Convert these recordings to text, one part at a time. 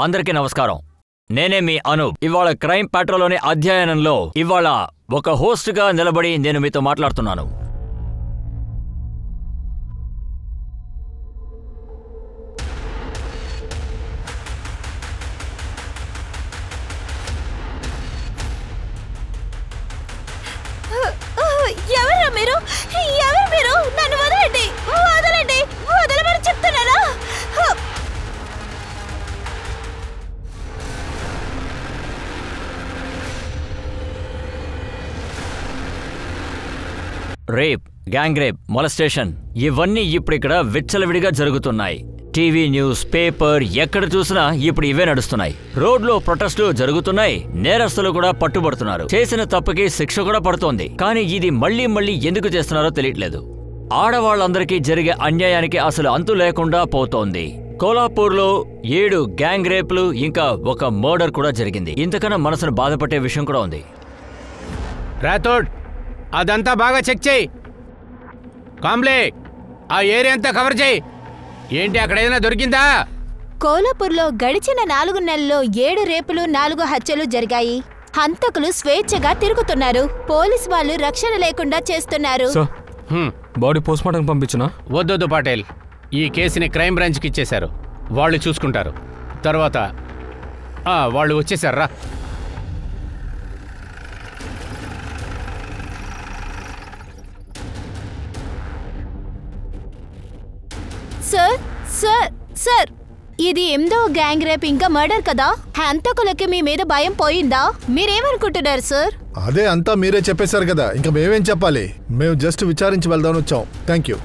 అందరికీ నమస్కారం. నేనే మీ అనూప్. ఇవాళ క్రైమ్ ప్యాట్రోల్లోని అధ్యయనంలో ఇవాళ ఒక హోస్ట్గా నిలబడి నేను మీతో మాట్లాడుతున్నాను. ఎవరు మీరు? నన్ను వదలండి, వదలండి, వదలమని చెప్తున్నారా? రేప్, గ్యాంగ్ రేప్, మొలస్టేషన్ ఇవన్నీ ఇప్పుడిక్కడ విచ్చలవిడిగా జరుగుతున్నాయి. టీవీ న్యూస్, పేపర్ ఎక్కడ చూసినా ఇప్పుడు ఇవే నడుస్తున్నాయి. రోడ్లో ప్రొటెస్టులు జరుగుతున్నాయి. నేరస్తులు కూడా పట్టుబడుతున్నారు. చేసిన తప్పుకి శిక్ష కూడా పడుతోంది. కానీ ఇది మళ్లీ మళ్లీ ఎందుకు చేస్తున్నారో తెలియట్లేదు. ఆడవాళ్లందరికీ జరిగే అన్యాయానికి అసలు అంతు లేకుండా పోతోంది. కోలాపూర్లో 7 గ్యాంగ్ రేప్లు ఇంకా ఒక మర్డర్ కూడా జరిగింది. ఇంతకన్నా మనసును బాధపడే విషయం కూడా ఉంది. రాథోడ్, అదంతా బాగా చెక్ చేయి. కాంబ్లే, ఆ ఏరియా అంతా కవర్ చేయి. ఏంటి అక్కడ ఏదైనా దొరికిందా? కోలాపూర్లో గడిచిన 4 నెలల్లో 7 రేపులు, 4 హత్యలు జరిగాయి. హంతకులు స్వేచ్ఛగా తిరుగుతున్నారు. పోలీసు వాళ్ళు రక్షణ లేకుండా చేస్తున్నారు. బాడీ పోస్ట్మార్టం పంపించునా? వద్దొద్దు పాటేల్, ఈ కేసుని క్రైమ్ బ్రాంచ్కి ఇచ్చేశారు. వాళ్ళు చూసుకుంటారు. తర్వాత వాళ్ళు వచ్చేసారా? సార్ సార్ సార్, ఇది 8వ గ్యాంగ్ రేప్ ఇంకా మర్డర్ కదా. హంతకులకి మీ మీద భయం పోయిందా? మీరేమనుకుంటున్నారు సార్? అదే అంతా మీరే చెప్పేశారు కదా, ఇంకా మేమేం చెప్పాలి? మేము జస్ట్ విచారించి వెళ్దామని వచ్చాం. Thank you.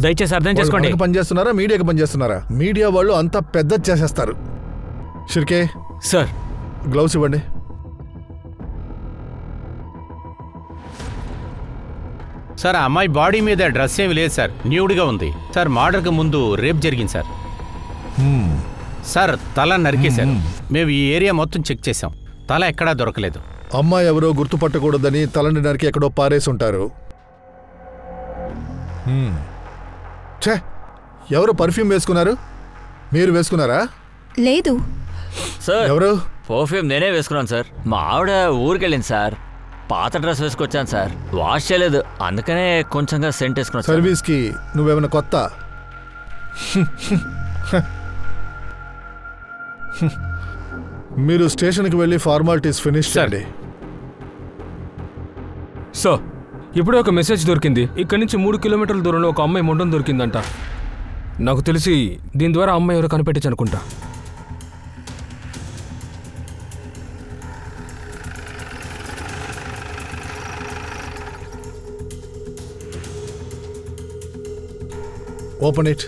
దయచేసి అర్థం చేసుకోండి. పనిచేస్తున్నారా, మీడియాకి పనిచేస్తున్నారా? మీడియా వాళ్ళు అంతా పెద్ద చేసేస్తారు. షిర్కే సార్, గ్లౌస్ ఇవ్వండి. సార్, ఆ అమ్మాయి బాడీ మీద డ్రెస్ ఏమి లేదు సార్, న్యూడ్గా ఉంది సార్. మర్డర్కి ముందు రేప్ జరిగింది సార్. సార్, తల నరికేశారు. మేము ఈ ఏరియా మొత్తం చెక్ చేసాం, తల ఎక్కడా దొరకలేదు. అమ్మాయి ఎవరో గుర్తుపట్టకూడదని తలని నరికి ఎక్కడో పారేసి ఉంటారు. ఎవరు పర్ఫ్యూమ్ వేసుకున్నారు? మీరు వేసుకున్నారా? లేదు సార్, ఎవరు? పర్ఫ్యూమ్ నేనే వేసుకున్నాను సార్. మా ఆవిడ ఊరికెళ్ళింది సార్. పాత డ్రెస్ వేసుకొచ్చాను సార్. వాష్ చేయలేదు, అందుకనే కొంచెంగా సెంట్ వేసుకున్నాను. సర్వీస్కి నువ్వేమైనా కొత్త? మీరు స్టేషన్కి వెళ్ళి ఫార్మాలిటీస్ ఫినిష్ చేయండి. సో ఇప్పుడే ఒక మెసేజ్ దొరికింది. ఇక్కడి నుంచి 3 కిలోమీటర్ల దూరంలో ఒక అమ్మాయి మొండం దొరికిందంట. నాకు తెలిసి దీని ద్వారా అమ్మాయి ఎవరో కనిపెట్టచ్చు అనుకుంటా. Open it.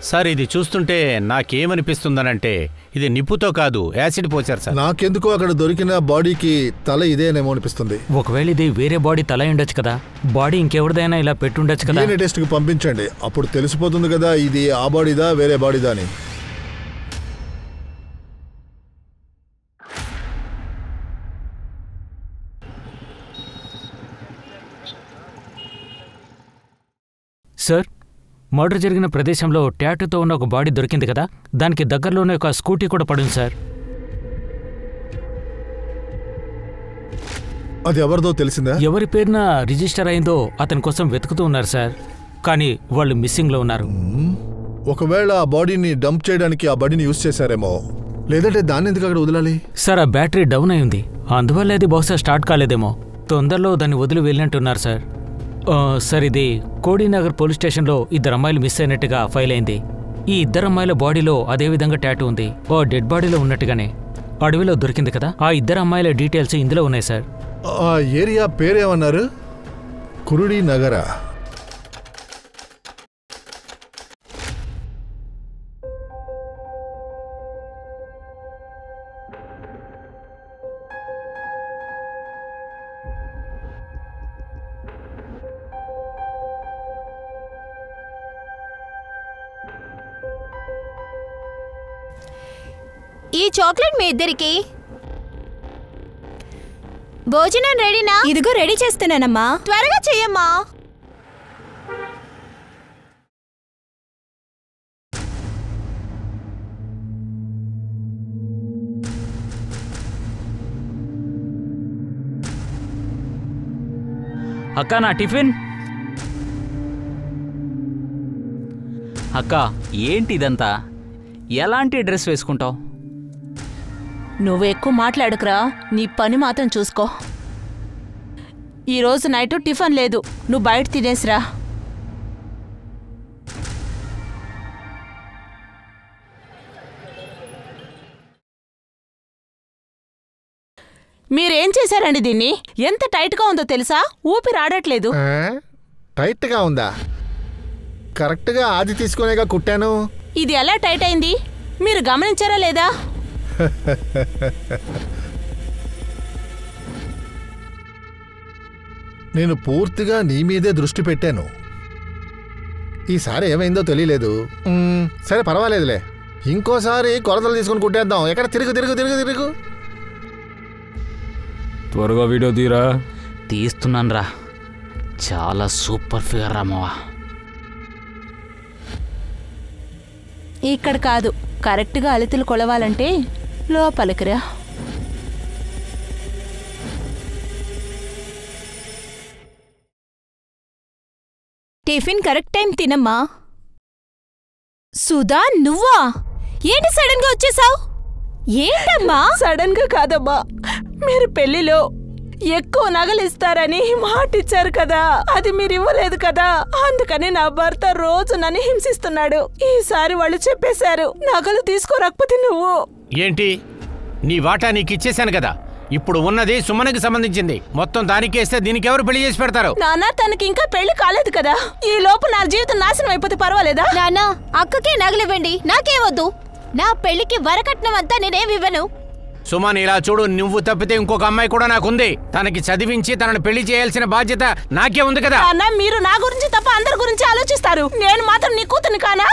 సార్, ఇది చూస్తుంటే నాకేమనిపిస్తుందనంటే ఇది నిప్పుతో కాదు, యాసిడ్ పోసారు సార్. నాకెందుకో అక్కడ దొరికిన బాడీకి తల ఇదేనేమో అనిపిస్తుంది. ఒకవేళ ఇది వేరే బాడీ తల ఉండొచ్చు కదా. బాడీ ఇంకెవరిదైనా ఇలా పెట్టుండొచ్చు కదా. DNA టెస్ట్కి పంపించండి, అప్పుడు తెలిసిపోతుంది కదా ఇది ఆ బాడీదా వేరే బాడీదా అని. సార్, మర్డర్ జరిగిన ప్రదేశంలో ట్యాటూతో ఉన్న ఒక బాడీ దొరికింది కదా. దానికి దగ్గరలోనే ఒక స్కూటీ కూడా పడింది సార్. అది ఎవరిదో తెలిసిందా? ఎవరి పేరున రిజిస్టర్ అయిందో అతని కోసం వెతుకుతూ ఉన్నారు సార్. కానీ వాళ్ళు మిస్సింగ్లో ఉన్నారు. ఒకవేళ ఆ బాడీని డంప్ చేయడానికి ఆ బాడీని యూజ్ చేశారేమో. లేదంటే దాన్ని ఎందుకు అక్కడ వదలాలి? సార్, ఆ బ్యాటరీ డౌన్ అయి ఉంది. అందువల్ల అది బహుశా స్టార్ట్ కాలేదేమో. తొందరలో దాన్ని వదిలి వెళ్ళినట్టున్నారు సార్. సార్, ఇది కోడీనగర్ పోలీస్ స్టేషన్లో 2 అమ్మాయిలు మిస్ అయినట్టుగా ఫైల్ అయింది. ఈ 2 అమ్మాయిల బాడీలో అదేవిధంగా టాటూ ఉంది. ఓ డెడ్ బాడీలో ఉన్నట్టుగానే అడవిలో దొరికింది కదా. ఆ 2 అమ్మాయిల డీటెయిల్స్ ఇందులో ఉన్నాయి సార్. ఆ ఏరియా పేరేమన్నారు? కురుడి నగరా? ఈ చాక్లెట్ మీ ఇద్దరికి. భోజనం రెడీనా? ఇదిగో రెడీ చేస్తున్నానమ్మా. త్వరగా చెయ్యమ్మా. అక్క నా టిఫిన్. అక్క ఏంటి ఇదంతా? ఎలాంటి డ్రెస్ వేసుకుంటావు? నువ్వు ఎక్కువ మాట్లాడుకురా, నీ పని మాత్రం చూసుకో. ఈరోజు నైట్ టిఫిన్ లేదు, నువ్వు బయట తినేసిరా. మీరేం చేశారండి దీన్ని? ఎంత టైట్గా ఉందో తెలుసా? ఊపిరి ఆడట్లేదు. టైట్గా ఉందా? కరెక్ట్గా ఆది తీసుకునేగా కుట్టాను. ఇది ఎలా టైట్ అయింది మీరు గమనించారా లేదా? నేను పూర్తిగా నీ మీదే దృష్టి పెట్టాను. ఈసారి ఏమైందో తెలియలేదు. సరే పర్వాలేదులే, ఇంకోసారి కొలతలు తీసుకుని కుట్టేద్దాం. ఎక్కడ తిరుగు తిరుగు తిరుగు తిరుగు. త్వరగా వీడియో తీరా. తీస్తున్నాను రా. చాలా సూపర్ ఫిగర్ రామవా. ఇక్కడ కాదు, కరెక్ట్గా అలితులు కొలవాలంటే లోపలికిరా. టిఫిన్ కరెక్ట్ టైం తినమ్మా. సుధా, నువ్వా? ఏంటి సడన్ గా వచ్చేసావు? ఏంటమ్మా? సడన్ గా కాదమ్మా, మీరు పెళ్లిలో ఎక్కువ నగలిస్తారని మాట ఇచ్చారు కదా, అది మీరు ఇవ్వలేదు కదా. అందుకని నా భర్త రోజు నన్ను హింసిస్తున్నాడు. ఈసారి వాళ్ళు చెప్పేశారు, నగలు తీసుకోరాకపోతే నువ్వు. ఏంటి, నీ వాటా నీకు ఇచ్చేశాను కదా. ఇప్పుడు ఉన్నది సుమన్కి సంబంధించింది. మొత్తం దానికేస్తే దీనికి ఎవరు పెళ్లి చేసి పెడతారు? నాన్న, తనకి ఇంకా పెళ్లి కాలేదు కదా. ఈ లోపు నా జీవితం నాశనం అయిపోతే పర్వాలేదా? నాన్న, అక్కకే నగలివ్వండి, నాకేవద్దు. నా పెళ్లికి వరకట్నం అంతా నేనేమివ్వను. సుమన్, ఇలా చూడు, నువ్వు తప్పితే ఇంకొక అమ్మాయి కూడా నాకుంది. తనకి చదివించి తనను పెళ్లి చేయాల్సిన బాధ్యత నాకే ఉంది కదా. నాన్న, మీరు నా గురించి తప్ప అందరి గురించి ఆలోచిస్తారు. నేను మాత్రం నీ కూతుని కానా?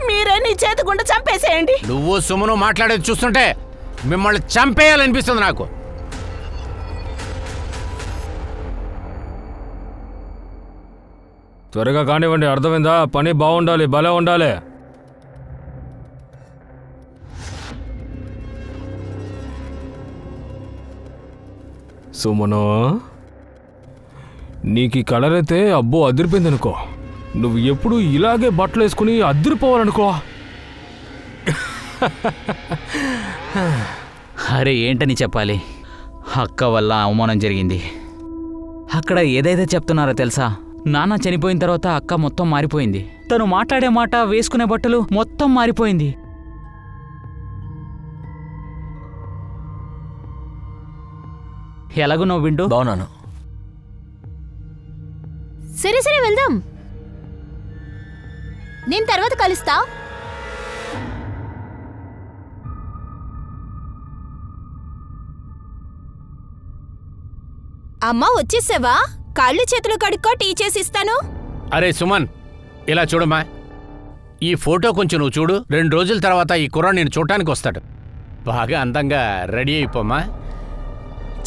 మీరే నీ చేతి గుండా చంపేసేయండి. నువ్వు సుమను మాట్లాడేది చూస్తుంటే మిమ్మల్ని చంపేయాలనిపిస్తుంది నాకు. త్వరగా కానివ్వండి, అర్థమైందా? పని బాగుండాలి, భలే ఉండాలి. సుమనో, నీకు ఈ కలర్ అయితే అబ్బో అదిరిపోయింది అనుకో. నువ్వు ఎప్పుడు ఇలాగే బట్టలు వేసుకుని అదిరిపోవాలనుకో. అరే ఏంటని చెప్పాలి? అక్క వల్ల అవమానం జరిగింది. అక్కడ ఏదైతే చెప్తున్నారో తెలుసా? నాన్న చనిపోయిన తర్వాత అక్క మొత్తం మారిపోయింది. తను మాట్లాడే మాట, వేసుకునే బట్టలు మొత్తం మారిపోయింది. ఎలాగున్నావు వింటూ? బాగున్నాను. సరే సరే వెళ్దాం, నేను తర్వాత కలుస్తా. అమ్మా, వచ్చేసావా? కాళ్ళు చేతులు కడుక్కో, టీ చేసి ఇస్తాను. అరే సుమన్, ఇలా చూడమ్మా. ఈ ఫోటో కొంచెం నువ్వు చూడు. 2 రోజుల తర్వాత ఈ కుర్రాడు నేను చూడటానికి వస్తాడు. బాగా అందంగా రెడీ అయిపోమ్మా.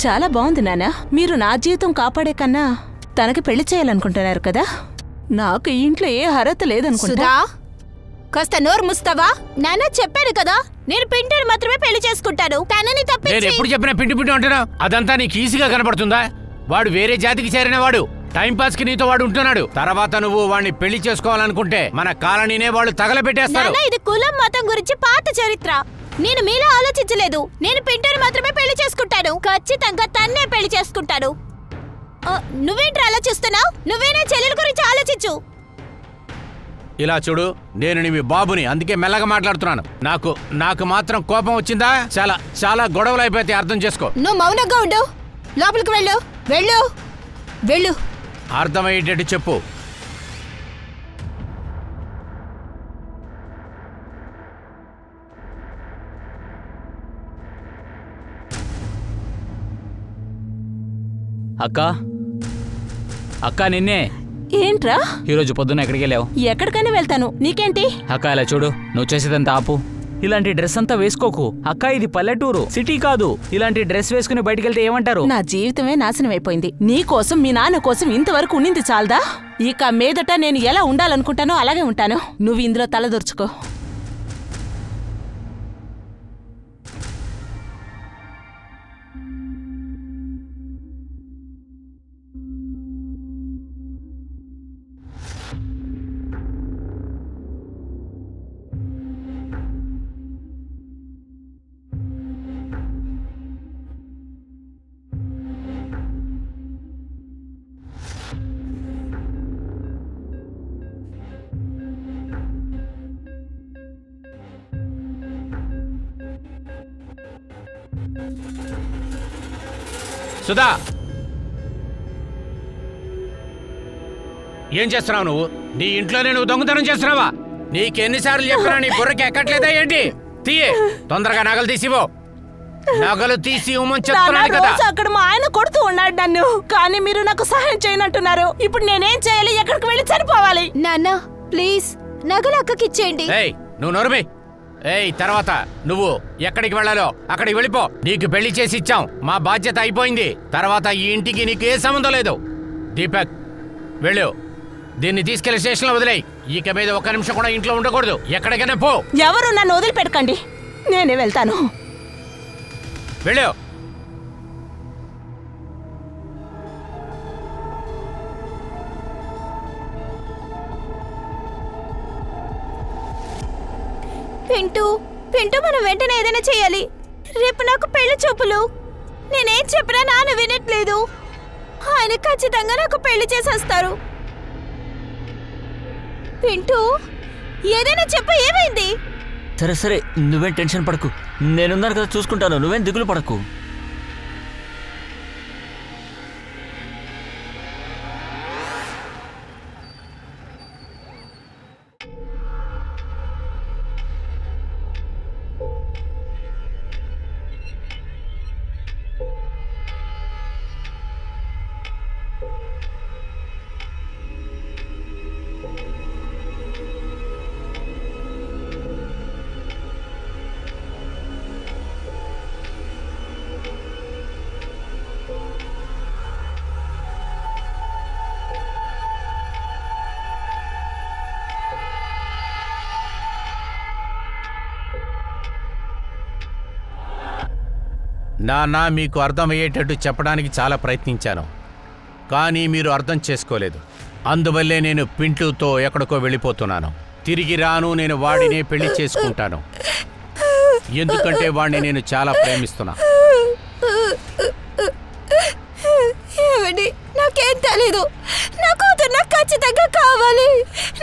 చాలా బాగుంది నాన్న. మీరు నా జీవితం కాపాడే కన్నా తనకి పెళ్లి చేయాలనుకుంటున్నారు కదా. నాకు ఈ ఇంట్లో ఏ అర్హత లేదనుకుంటా. సుధా, కాస్త నోరు ముస్తావా? నాన్న చెప్పాను కదా, నేను పింటూరు మాత్రమే పెళ్లి చేసుకుంటాను. తనని నేను తప్పించి ఎప్పుడు చెప్పినా పిండి పిండి అంటున్నా. అదంతా నీకు ఈజీగా కనపడుతుందా? వాడు వేరే జాతికి చేరినవాడు. టైంపాస్ కి నీతో వాడు ఉంటున్నాడు. తర్వాత నువ్వు వాడిని పెళ్లి చేసుకోవాలనుకుంటే మన కాలనీనే వాళ్ళు తగలబెట్టేస్తారు. నాన్న, ఇది కులం మతం గురించి పాత చరిత్ర. నేను మీలా ఆలోచించలేదు. నేను పింటూరు మాత్రమే పెళ్లి చేసుకుంటాను. ఖచ్చితంగా తన్నే పెళ్లి చేసుకుంటాను. నువ్వేంట్రా ఆలోచిస్తున్నావు? నువ్వేనా చెల్లెల గురించి ఆలోచించు. ఇలా చూడు, నేను నీ బాబుని, అందుకే మెల్లగా మాట్లాడుతున్నాను. నాకు మాత్రం కోపం వచ్చిందా? చాలా చాలా గొడవలు అయిపోతే అర్థం చేసుకో. నువ్వు మౌనంగా ఉండు. లోపలికి వెళ్ళు, వెళ్ళు, వెళ్ళు. అర్థమయ్యేటట్టు చెప్పు. అక్క, అక్క నిన్నే. ఏంట్రా? ఈరోజు పొద్దున్న ఎక్కడికి వెళ్ళావు? ఎక్కడికైనా వెళ్తాను, నీకేంటి? అక్క ఇలా చూడు, నువ్వు చేసేదంతా ఆపు. ఇలాంటి డ్రెస్ అంతా వేసుకోకు. అక్క ఇది పల్లెటూరు, సిటీ కాదు. ఇలాంటి డ్రెస్ వేసుకుని బయటికెళ్తే ఏమంటారు? నా జీవితమే నాశనం అయిపోయింది. నీ కోసం మీ నాన్న కోసం ఇంతవరకు ఉండింది చాలదా? ఇక మీదట నేను ఎలా ఉండాలనుకుంటానో అలాగే ఉంటాను. నువ్వు ఇందులో తలదూర్చుకో. సుధా, ఏం చేస్తున్నావు నువ్వు? నీ ఇంట్లోనే నువ్వు దొంగతనం చేస్తున్నావా? నీకెన్నిసార్లు చెప్పినా నీ బుర్రకి ఎక్కట్లేదా ఏంటి? తీయే, తొందరగా నగలు తీసివో. నగలు తీసి ఇవ్వమని చెప్తున్నాను కదా. అక్కడ మా ఆయన కొడుతూ ఉన్నాడు నన్ను, కానీ మీరు నాకు సహాయం చేయనంటున్నారు. ఇప్పుడు నేనేం చేయాలి? ఎక్కడికి వెళ్ళి చనిపోవాలి? నాన్న ప్లీజ్ నగలు అక్కకి ఇచ్చేయండి. ఏయ్, నువ్వు నోరుమి. ఏయ్, తర్వాత నువ్వు ఎక్కడికి వెళ్ళాలో అక్కడికి వెళ్ళిపో. నీకు పెళ్లి చేసి ఇచ్చాం, మా బాధ్యత అయిపోయింది. తర్వాత ఈ ఇంటికి నీకు ఏ సంబంధం లేదు. దీపక్, వెళ్ళు. దీన్ని తీసుకెళ్లి స్టేషన్లో వదిలేయి. ఇక మీద ఒక్క నిమిషం కూడా ఇంట్లో ఉండకూడదు. ఎక్కడికైనా పో. ఎవరు నన్ను వదిలిపెట్టకండి, నేనే వెళ్తాను. వెళ్ళు. పింటూ పింటూ మనం వెంటనే ఏదైనా చేయాలి. రేపు నాకు పెళ్లి చూపులు. నేనేం చెప్పినా నాన్న వినట్లేదు. ఆయన ఖచ్చితంగా నాకు పెళ్లి చేసేస్తారు. పింటూ ఏదైనా చెప్పు, ఏమైంది? సరే సరే, నువ్వేం టెన్షన్ పడకు. నేనున్నాను కదా, చూసుకుంటాను. నువ్వేం దిగులు పడకు. నాన్న, మీకు అర్థమయ్యేటట్టు చెప్పడానికి చాలా ప్రయత్నించాను, కానీ మీరు అర్థం చేసుకోలేదు. అందువల్లే నేను పింటూతో ఎక్కడికో వెళ్ళిపోతున్నాను. తిరిగి రాను. నేను వాడినే పెళ్లి చేసుకుంటాను, ఎందుకంటే వాడిని నేను చాలా ప్రేమిస్తున్నా. ఏమండి, నాకేం తెలీదు. నా కూతురు నాకు ఖచ్చితంగా కావాలి.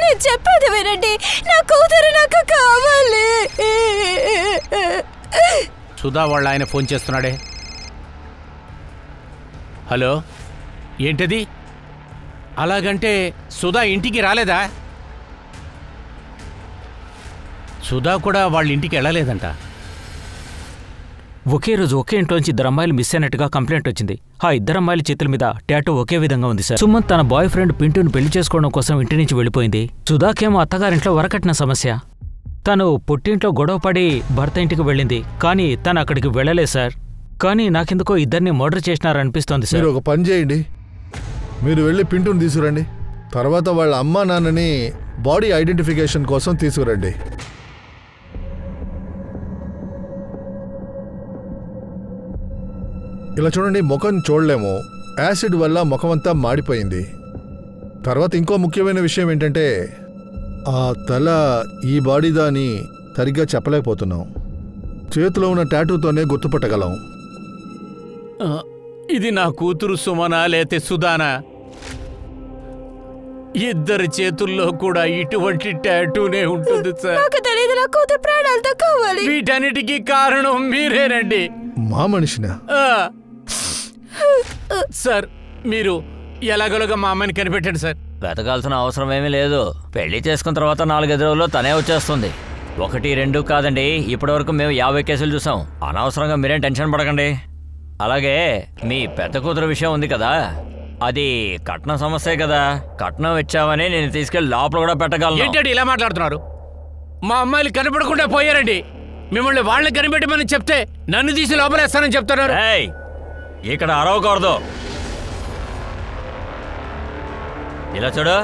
నేను చెప్పేది వినండి, నా కూతురు నాకు కావాలి. సుధా వాళ్ళ ఆయన ఫోన్ చేస్తున్నాడే. హలో, ఏంటది? అలాగంటే సుధా ఇంటికి రాలేదా? సుధా కూడా వాళ్ళ ఇంటికి వెళ్ళలేదంట. ఒకే రోజు ఒకే ఇంట్లోంచి 2 అమ్మాయిలు మిస్ అయినట్టుగా కంప్లైంట్ వచ్చింది. ఆ 2 అమ్మాయిల చేతుల మీద టాటూ ఒకే విధంగా ఉంది సార్. సుమన్ తన బాయ్ ఫ్రెండ్ పింటూని పెళ్లి చేసుకోవడం కోసం ఇంటి నుంచి వెళ్ళిపోయింది. సుధాకేమో అత్తగారింట్లో వరకట్న సమస్య. తను పుట్టింట్లో గొడవపడి భర్త ఇంటికి వెళ్ళింది, కానీ తను అక్కడికి వెళ్ళలేదు సార్. కానీ నాకెందుకో ఇద్దరిని మర్డర్ చేసినారనిపిస్తోంది సార్. మీరు ఒక పని చేయండి, మీరు వెళ్ళి పింటూని తీసుకురండి. తర్వాత వాళ్ళ అమ్మా నాన్నని బాడీ ఐడెంటిఫికేషన్ కోసం తీసుకురండి. ఇలా చూడండి, ముఖం చూడలేము. యాసిడ్ వల్ల ముఖం అంతా మాడిపోయింది. తర్వాత ఇంకో ముఖ్యమైన విషయం ఏంటంటే, ఆ తల ఈ బాడీదా అని సరిగ్గా చెప్పలేకపోతున్నాం. చేతిలో ఉన్న టాటూతోనే గుర్తుపట్టగలం. ఇది నా కూతురు సుమనా లేతే సుధానా? ఇద్దరి చేతుల్లో కూడా ఇటువంటి టాటూనే ఉంటుంది సార్. నాకు తెలియదు, నా కూతురు ప్రాణాలతో కావాలి. వీటన్నిటికీ కారణం మీరేనండి. మా మనిషినా? సార్, మీరు ఎలాగోలాగా మా అమ్మాయిని కనిపెట్టండి సార్. వెతకాల్సిన అవసరం ఏమీ లేదు. పెళ్లి చేసుకున్న తర్వాత 4-5 రోజుల్లో తనే వచ్చేస్తుంది. 1-2 కాదండి, ఇప్పటివరకు మేము 50 కేసులు చూసాం. అనవసరంగా మీరేం టెన్షన్ పడకండి. అలాగే మీ పెద్ద కూతురు విషయం ఉంది కదా, అది కట్నం సమస్యే కదా. కట్నం ఇచ్చామని నేను తీసుకెళ్లి లోపల కూడా పెట్టగలను. ఏంటంటే ఇలా మాట్లాడుతున్నారు? మా అమ్మాయిలు కనపడకుండా పోయారండి. మిమ్మల్ని వాళ్ళని కనిపెట్టమని చెప్తే నన్ను తీసి లోపలేస్తానని చెప్తున్నారు. ఏయ్, ఇక్కడ అరవకూడదు. ఇలా చూడు,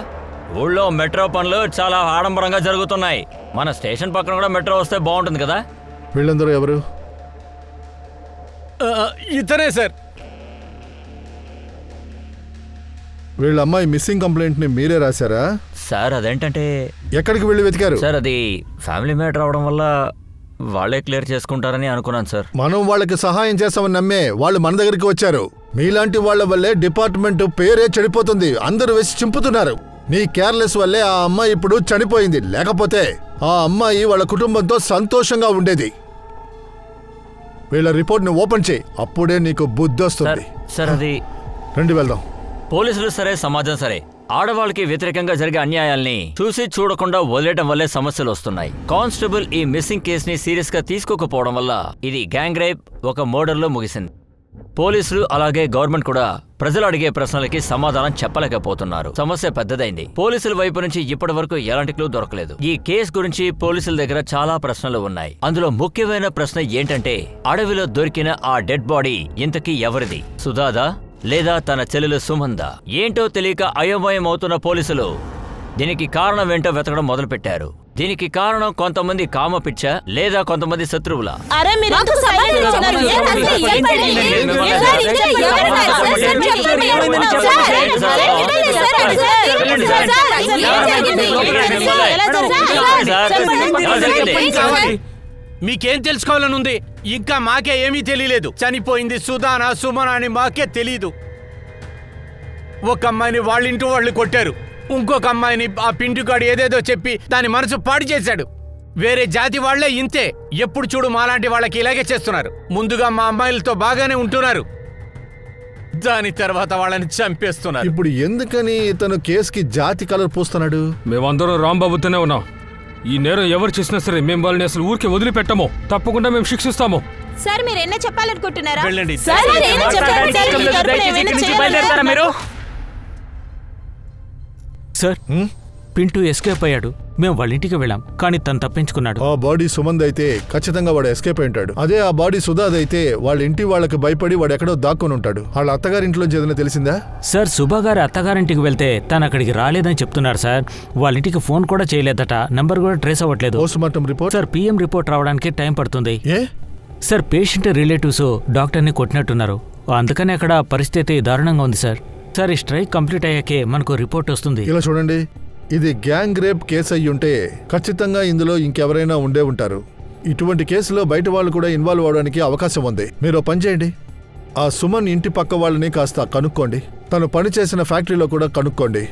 ఊళ్ళో మెట్రో పనులు చాలా ఆడంబరంగా జరుగుతున్నాయి. మన స్టేషన్ పక్కన కూడా మెట్రో వస్తే బాగుంటుంది కదా. వీళ్ళందరూ ఎవరు? ఇతనే సార్. వీళ్ళ అమ్మాయి మిస్సింగ్ కంప్లైంట్ ని మీరే రాశారా? సార్ అదేంటంటే ఎక్కడికి వెళ్ళి వెతికారు? సార్ అది ఫ్యామిలీ మ్యాటర్ అవడం వల్ల వాళ్ళే క్లియర్ చేసుకుంటారని అనుకున్నాను సార్. మనం వాళ్ళకి సహాయం చేస్తామని నమ్మే వాళ్ళు మన దగ్గరికి వచ్చారు. మీలాంటి వాళ్ళ వల్లే డిపార్ట్మెంట్ పేరే చెడిపోతుంది. అందరూ వేసి చింపుతున్నారు. నీ కేర్లెస్ వల్లే ఆ అమ్మాయి ఇప్పుడు చనిపోయింది. లేకపోతే ఆ అమ్మాయి వాళ్ళ కుటుంబంతో సంతోషంగా ఉండేది. వీళ్ళ రిపోర్ట్ని ఓపెన్ చేయి, అప్పుడే నీకు బుద్ధి వస్తుంది. సార్ అది రండి వెళ్దాం. పోలీసులు సరే, సమాజం సరే, ఆడవాళ్ళకి వ్యతిరేకంగా జరిగే అన్యాయాల్ని చూసి చూడకుండా వదిలేయడం వల్లే సమస్యలు వస్తున్నాయి. కానిస్టేబుల్ ఈ మిస్సింగ్ కేసుని సీరియస్ గా తీసుకోకపోవడం వల్ల ఇది గ్యాంగ్ రేప్, ఒక మర్డర్లో ముగిసింది. పోలీసులు అలాగే గవర్నమెంట్ కూడా ప్రజలు అడిగే ప్రశ్నలకి సమాధానం చెప్పలేకపోతున్నారు. సమస్య పెద్దదైంది. పోలీసుల వైపు నుంచి ఇప్పటి వరకు ఎలాంటి క్లూ దొరకలేదు. ఈ కేసు గురించి పోలీసుల దగ్గర చాలా ప్రశ్నలు ఉన్నాయి. అందులో ముఖ్యమైన ప్రశ్న ఏంటంటే, అడవిలో దొరికిన ఆ డెడ్ బాడీ ఇంతకీ ఎవరిది? సుధాదా లేదా తన చెల్లెలు సుమందా? ఏంటో తెలియక అయోమయం అవుతున్న పోలీసులు దీనికి కారణం ఏంటో వెతకడం మొదలుపెట్టారు. దీనికి కారణం కొంతమంది కామపిచ్చ లేదా కొంతమంది శత్రువుల. మీకేం తెలుసుకోవాలని ఉంది? ఇంకా మాకే ఏమీ తెలియలేదు. చనిపోయింది సుధానా సుమన అని మాకే తెలీదు. ఒక అమ్మాయిని వాళ్ళింటి వాళ్ళు కొట్టారు. ఇంకొక అమ్మాయిని ఆ పిండిగాడు ఏదేదో చెప్పి దాని మనసు పాడు చేశాడు. వేరే జాతి వాళ్లే ఇంతే. ఎప్పుడు చూడు మాలాంటి వాళ్ళకి ఇలాగే చేస్తున్నారు. ముందుగా మా అమ్మాయిలతో బాగానే ఉంటున్నారు, దాని తర్వాత వాళ్ళని చంపేస్తున్నారు. ఇప్పుడు ఎందుకని ఇతను కేసుకి జాతి కలర్ పూస్తున్నాడు? మేమందరం రాంబాబుతోనే ఉన్నాం. ఈ నేరం ఎవరు చేసినా సరే మేము వాళ్ళని అసలు ఊరికి వదిలిపెట్టము. తప్పకుండా మేము శిక్షిస్తాము. సార్ మీరు ఎన్న చెప్పాలనుకుంటున్నారా? వెళ్ళండి. సార్, పింటూ ఎస్కేప్ అయ్యాడు. మేము వాళ్ళ ఇంటికి వెళ్ళాం, కానీ తను తప్పించుకున్నాడు. ఆ బాడీ సుమంద్ అయితే ఖచ్చితంగా వాడు ఎస్కేప్ అయి ఉంటాడు. అదే ఆ బాడీ సుధాద్ అయితే వాళ్ళ ఇంటి వాళ్ళకి భయపడి వాడు ఎక్కడో దాక్కుని ఉంటాడు. వాళ్ళ అత్తగారింట్లో ఏదైనా తెలిసిందా? సార్, సుభా గారి అత్తగారింటికి వెళ్తే తను అక్కడికి రాలేదని చెప్తున్నారు సార్. వాళ్ళ ఇంటికి ఫోన్ కూడా చేయలేదట. నంబర్ కూడా ట్రేస్ అవ్వట్లేదు. Postmortem report? Sir, PM report రావడానికి టైం పడుతుంది. ఏ సార్, పేషెంట్ రిలేటివ్స్ డాక్టర్ని కొట్టినట్టున్నారు. అందుకని అక్కడ పరిస్థితి దారుణంగా ఉంది సార్. సార్, ఈ స్ట్రైక్ కంప్లీట్ అయ్యాకే మనకు రిపోర్ట్ వస్తుంది. ఇలా చూడండి, ఇది గ్యాంగ్ రేప్ కేసు అయ్యి ఉంటే ఖచ్చితంగా ఇందులో ఇంకెవరైనా ఉండే ఉంటారు. ఇటువంటి కేసులో బయట వాళ్ళు కూడా ఇన్వాల్వ్ అవడానికి అవకాశం ఉంది. మీరు పని చేయండి, ఆ సుమన్ ఇంటి పక్క వాళ్ళని కాస్త కనుక్కోండి. తను పనిచేసిన ఫ్యాక్టరీలో కూడా కనుక్కోండి.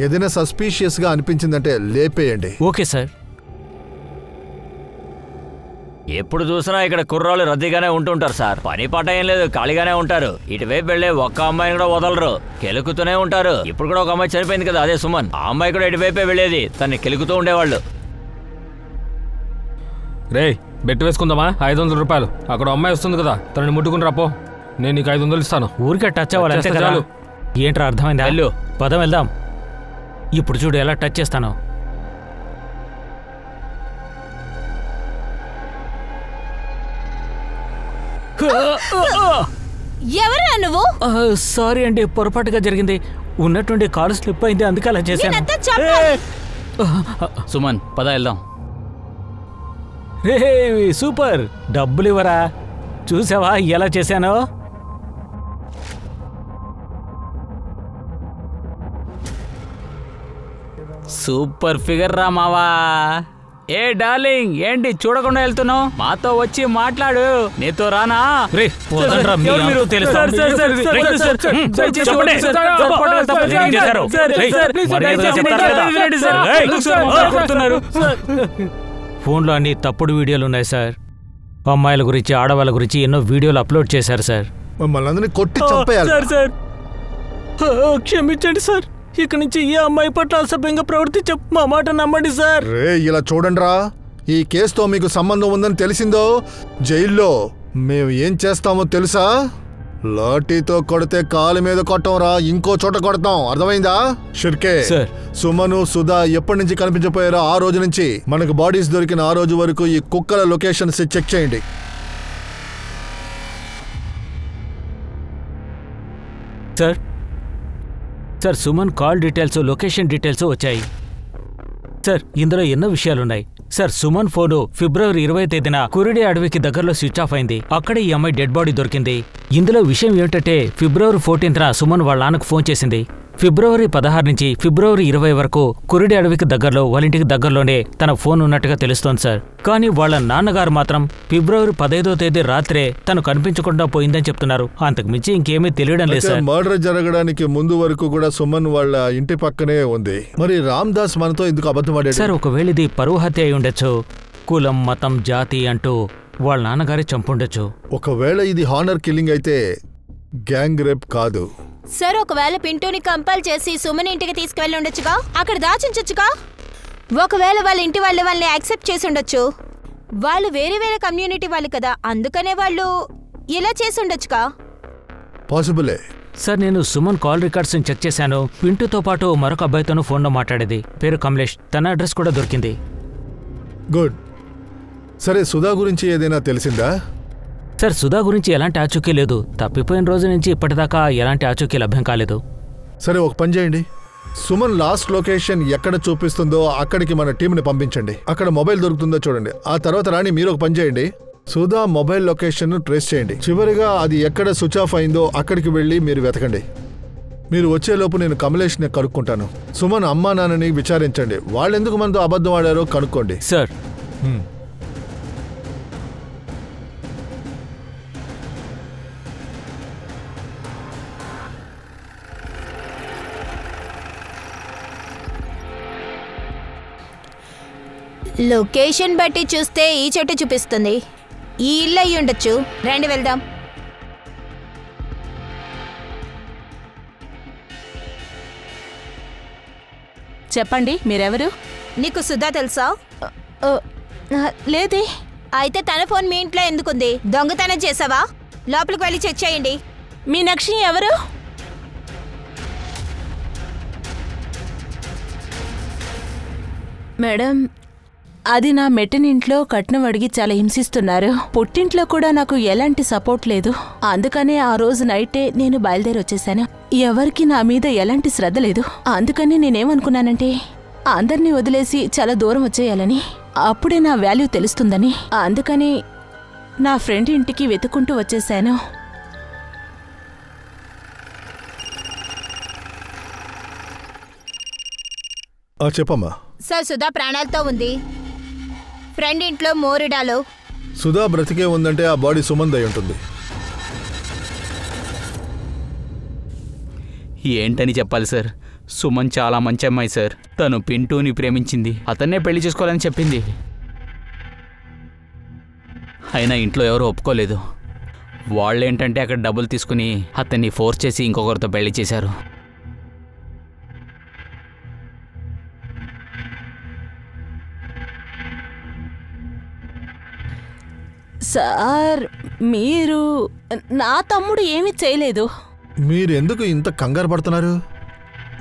ఏదైనా సస్పీషియస్గా అనిపించిందంటే లేపేయండి. Okay sir. ఎప్పుడు చూసినా ఇక్కడ కుర్రాళ్ళు రద్దీగానే ఉంటుంటారు సార్. పని పాట ఏం లేదు, ఖాళీగానే ఉంటారు. ఇటువైపు వెళ్లే ఒక్క అమ్మాయిని కూడా వదలరు, కెలుకుతూనే ఉంటారు. ఇప్పుడు కూడా ఒక అమ్మాయి చనిపోయింది కదా, అదే సుమన్. ఆ అమ్మాయి కూడా ఇటువైపే వెళ్ళేది, తన్ని కెలుకుతూ ఉండేవాళ్ళు. రే, బెట్ వేసుకుందామా? 500 రూపాయలు. అక్కడ అమ్మాయి వస్తుంది కదా, తనని ముట్టుకుని రాపో. నేను నీకు 500 ఇస్తాను. ఊరికే టచ్ అవ్వాలి అంతే కదా. ఏంట్రా అర్థమైందా? వెళ్ళు. పదం వెళ్దాం. ఇప్పుడు చూడు ఎలా టచ్ చేస్తాను. ఎవరా నువ్వు? సారీ అండి, పొరపాటుగా జరిగింది. ఉన్నటువంటి కాలు స్లిప్ అయింది, అందుకే అలా చేశాను. సుమన్, పద వెళ్దాం. రే సూపర్, డబ్బులు ఇవ్వరా? చూసావా ఎలా చేశానో? సూపర్ ఫిగర్ రా మావా. ఏ డార్లింగ్, ఏంటి చూడకుండా వెళ్తున్నావు? మాతో వచ్చి మాట్లాడు. నీతో రానా? ఫోన్లో అన్ని తప్పుడు వీడియోలు ఉన్నాయి సార్. అమ్మాయిల గురించి, ఆడవాళ్ళ గురించి ఎన్నో వీడియోలు అప్లోడ్ చేశారు సార్. మమ్మల్ని అందరినీ కొట్టి చంపేయాలి సార్. క్షమించండి సార్, ఇక నుంచి ఏ అమ్మాయి పట్ల అసభ్యంగా ప్రవర్తించ, మా మాట నమ్మండి సార్. రే ఇలా చూడండిరా, ఈ కేసుతో మీకు సంబంధం ఉందని తెలిసిందో జైల్లో మేము ఏం చేస్తామో తెలుసా? లాఠీతో కొడితే కాలు మీద కొట్టంరా, ఇంకో చోట కొడతాం, అర్థమైందా? షిర్కే, సార్. సుమను సుధా ఎప్పటి నుంచి కనిపించపోయారో ఆ రోజు నుంచి మనకు బాడీస్ దొరికిన ఆ రోజు వరకు ఈ కుక్కల లొకేషన్స్ చెక్ చేయండి. Sir sir Suman call details, location details వచ్చాయి సార్. ఇందులో ఎన్నో విషయాలున్నాయి సార్. సుమన్ ఫోను ఫిబ్రవరి 20వ తేదీన కురిడి అడవికి దగ్గరలో స్విచ్ ఆఫ్ అయింది. అక్కడే ఈ అమ్మాయి డెడ్ బాడీ దొరికింది. ఇందులో విషయం ఏమిటంటే ఫిబ్రవరి 14న సుమన్ వాళ్ళ నాన్నకు ఫోన్ చేసింది. ఫిబ్రవరి 16 నుంచి ఫిబ్రవరి 20 వరకు కురిడి అడవికి దగ్గరలో వాళ్ళ ఇంటికి దగ్గరలోనే తన ఫోన్ ఉన్నట్టుగా తెలుస్తోంది సార్. కానీ వాళ్ళ నాన్నగారు మాత్రం ఫిబ్రవరి 15వ తేదీ రాత్రే తను కనిపించకుండా పోయిందని చెప్తున్నారు. అంతకు మించి ఇంకేమీ తెలియడం లేదు సార్. మర్డర్ జరగడానికి ముందు వరకు కూడా సుమన్ వాళ్ళ ఇంటి పక్కనే ఉంది. మరి రామ్ దాస్ మనతో ఎందుకు అబద్ధం ఆడాడు సార్? ఒకవేళ ఇది పరువు హత్య అయి ఉండొచ్చు. కులం, మతం, జాతి అంటూ వాళ్ళ నాన్నగారే చంపుండొచ్చు. ఒకవేళ ఇది హానర్ కిల్లింగ్ అయితే గ్యాంగ్ రేప్ కాదు సార్. ఒకవేళ పింటూని కంపల్ చేసి సుమన్ ఇంటికి తీసుకువెళ్ళి ఉండొచ్చుగా, అక్కడ దాచుంచొచ్చుగా. ఒకవేళ వాళ్ళ ఇంటి వాళ్ళు వాళ్ళని యాక్సెప్ట్ చేసి ఉండొచ్చు. వాళ్ళు వేరే వేరే కమ్యూనిటీ వాళ్ళు కదా, అందుకనే వాళ్ళు ఇలా చేసి ఉండొచ్చుగా. పాసిబులే సార్. నేను సుమన్ కాల్ రికార్డ్స్ చెక్ చేశాను. పింటూతో పాటు మరొక అబ్బాయితోనూ ఫోన్లో మాట్లాడేది. పేరు కమలేష్. తన అడ్రస్ కూడా దొరికింది. గుడ్. సరే, సుధా గురించి ఏదైనా తెలిసిందా? సార్ సుధా గురించి ఎలాంటి ఆచూకీ లేదు. తప్పిపోయిన రోజు నుంచి ఇప్పటిదాకా ఎలాంటి ఆచూకీ లభ్యం కాలేదు. సరే, ఒక పని చేయండి. సుమన్ లాస్ట్ లొకేషన్ ఎక్కడ చూపిస్తుందో అక్కడికి మన టీంని పంపించండి. అక్కడ మొబైల్ దొరుకుతుందో చూడండి. ఆ తర్వాత రాణి మీరు ఒక పని చేయండి. సుధా మొబైల్ లొకేషన్ ట్రేస్ చేయండి. చివరిగా అది ఎక్కడ స్విచ్ ఆఫ్ అయిందో అక్కడికి వెళ్ళి మీరు వెతకండి. మీరు వచ్చేలోపు నేను కమలేష్ని కనుక్కుంటాను. సుమన్ అమ్మా నాన్నని విచారించండి. వాళ్ళెందుకు మనతో అబద్ధం ఆడారో కనుక్కోండి. సార్. లొకేషన్ బట్టి చూస్తే ఈ చెట్టు చూపిస్తుంది. ఈ ఇల్లు అయ్యి ఉండొచ్చు. రండి వెళ్దాం. చెప్పండి, మీరెవరు? నీకు సుధా తెలుసా? లేదే. అయితే తన ఫోన్ మీ ఇంట్లో ఎందుకుంది? దొంగతనం చేసావా? లోపలికి వెళ్ళి చెక్ చేయండి. మీనాక్షి ఎవరు? మేడం, అది నా మెట్టినింట్లో కట్నం అడిగి చాలా హింసిస్తున్నారు. పుట్టింట్లో కూడా నాకు ఎలాంటి సపోర్ట్ లేదు. అందుకనే ఆ రోజు నైటే నేను బయలుదేరి వచ్చేసాను. ఎవరికి నా మీద ఎలాంటి శ్రద్ధ లేదు. అందుకని నేనేమనుకున్నానంటే అందరినీ వదిలేసి చాలా దూరం వచ్చేయాలని, అప్పుడే నా వాల్యూ తెలుస్తుందని. అందుకని నా ఫ్రెండ్ ఇంటికి వెతుక్కుంటూ వచ్చేసాను. చెప్పమ్మా. సార్, సుధా ప్రాణాలతో ఉంది. ఫ్రెండ్ ఇంట్లో మోరిడాలో. సుధా బ్రతికే ఉందంటే ఆ బాడీ సుమన్ అయి ఉంటుంది. ఏంటని చెప్పాలి సార్? సుమన్ చాలా మంచి అమ్మాయి సార్. తను పింటూని ప్రేమించింది. అతన్నే పెళ్లి చేసుకోవాలని చెప్పింది. అయినా ఇంట్లో ఎవరూ ఒప్పుకోలేదు. వాళ్ళేంటంటే అక్కడ డబ్బులు తీసుకుని అతన్ని ఫోర్స్ చేసి ఇంకొకరితో పెళ్లి చేశారు. సార్, మీరు నా తమ్ముడు ఏమీ చేయలేదు. మీరు ఎందుకు ఇంత కంగారు పడుతున్నారు?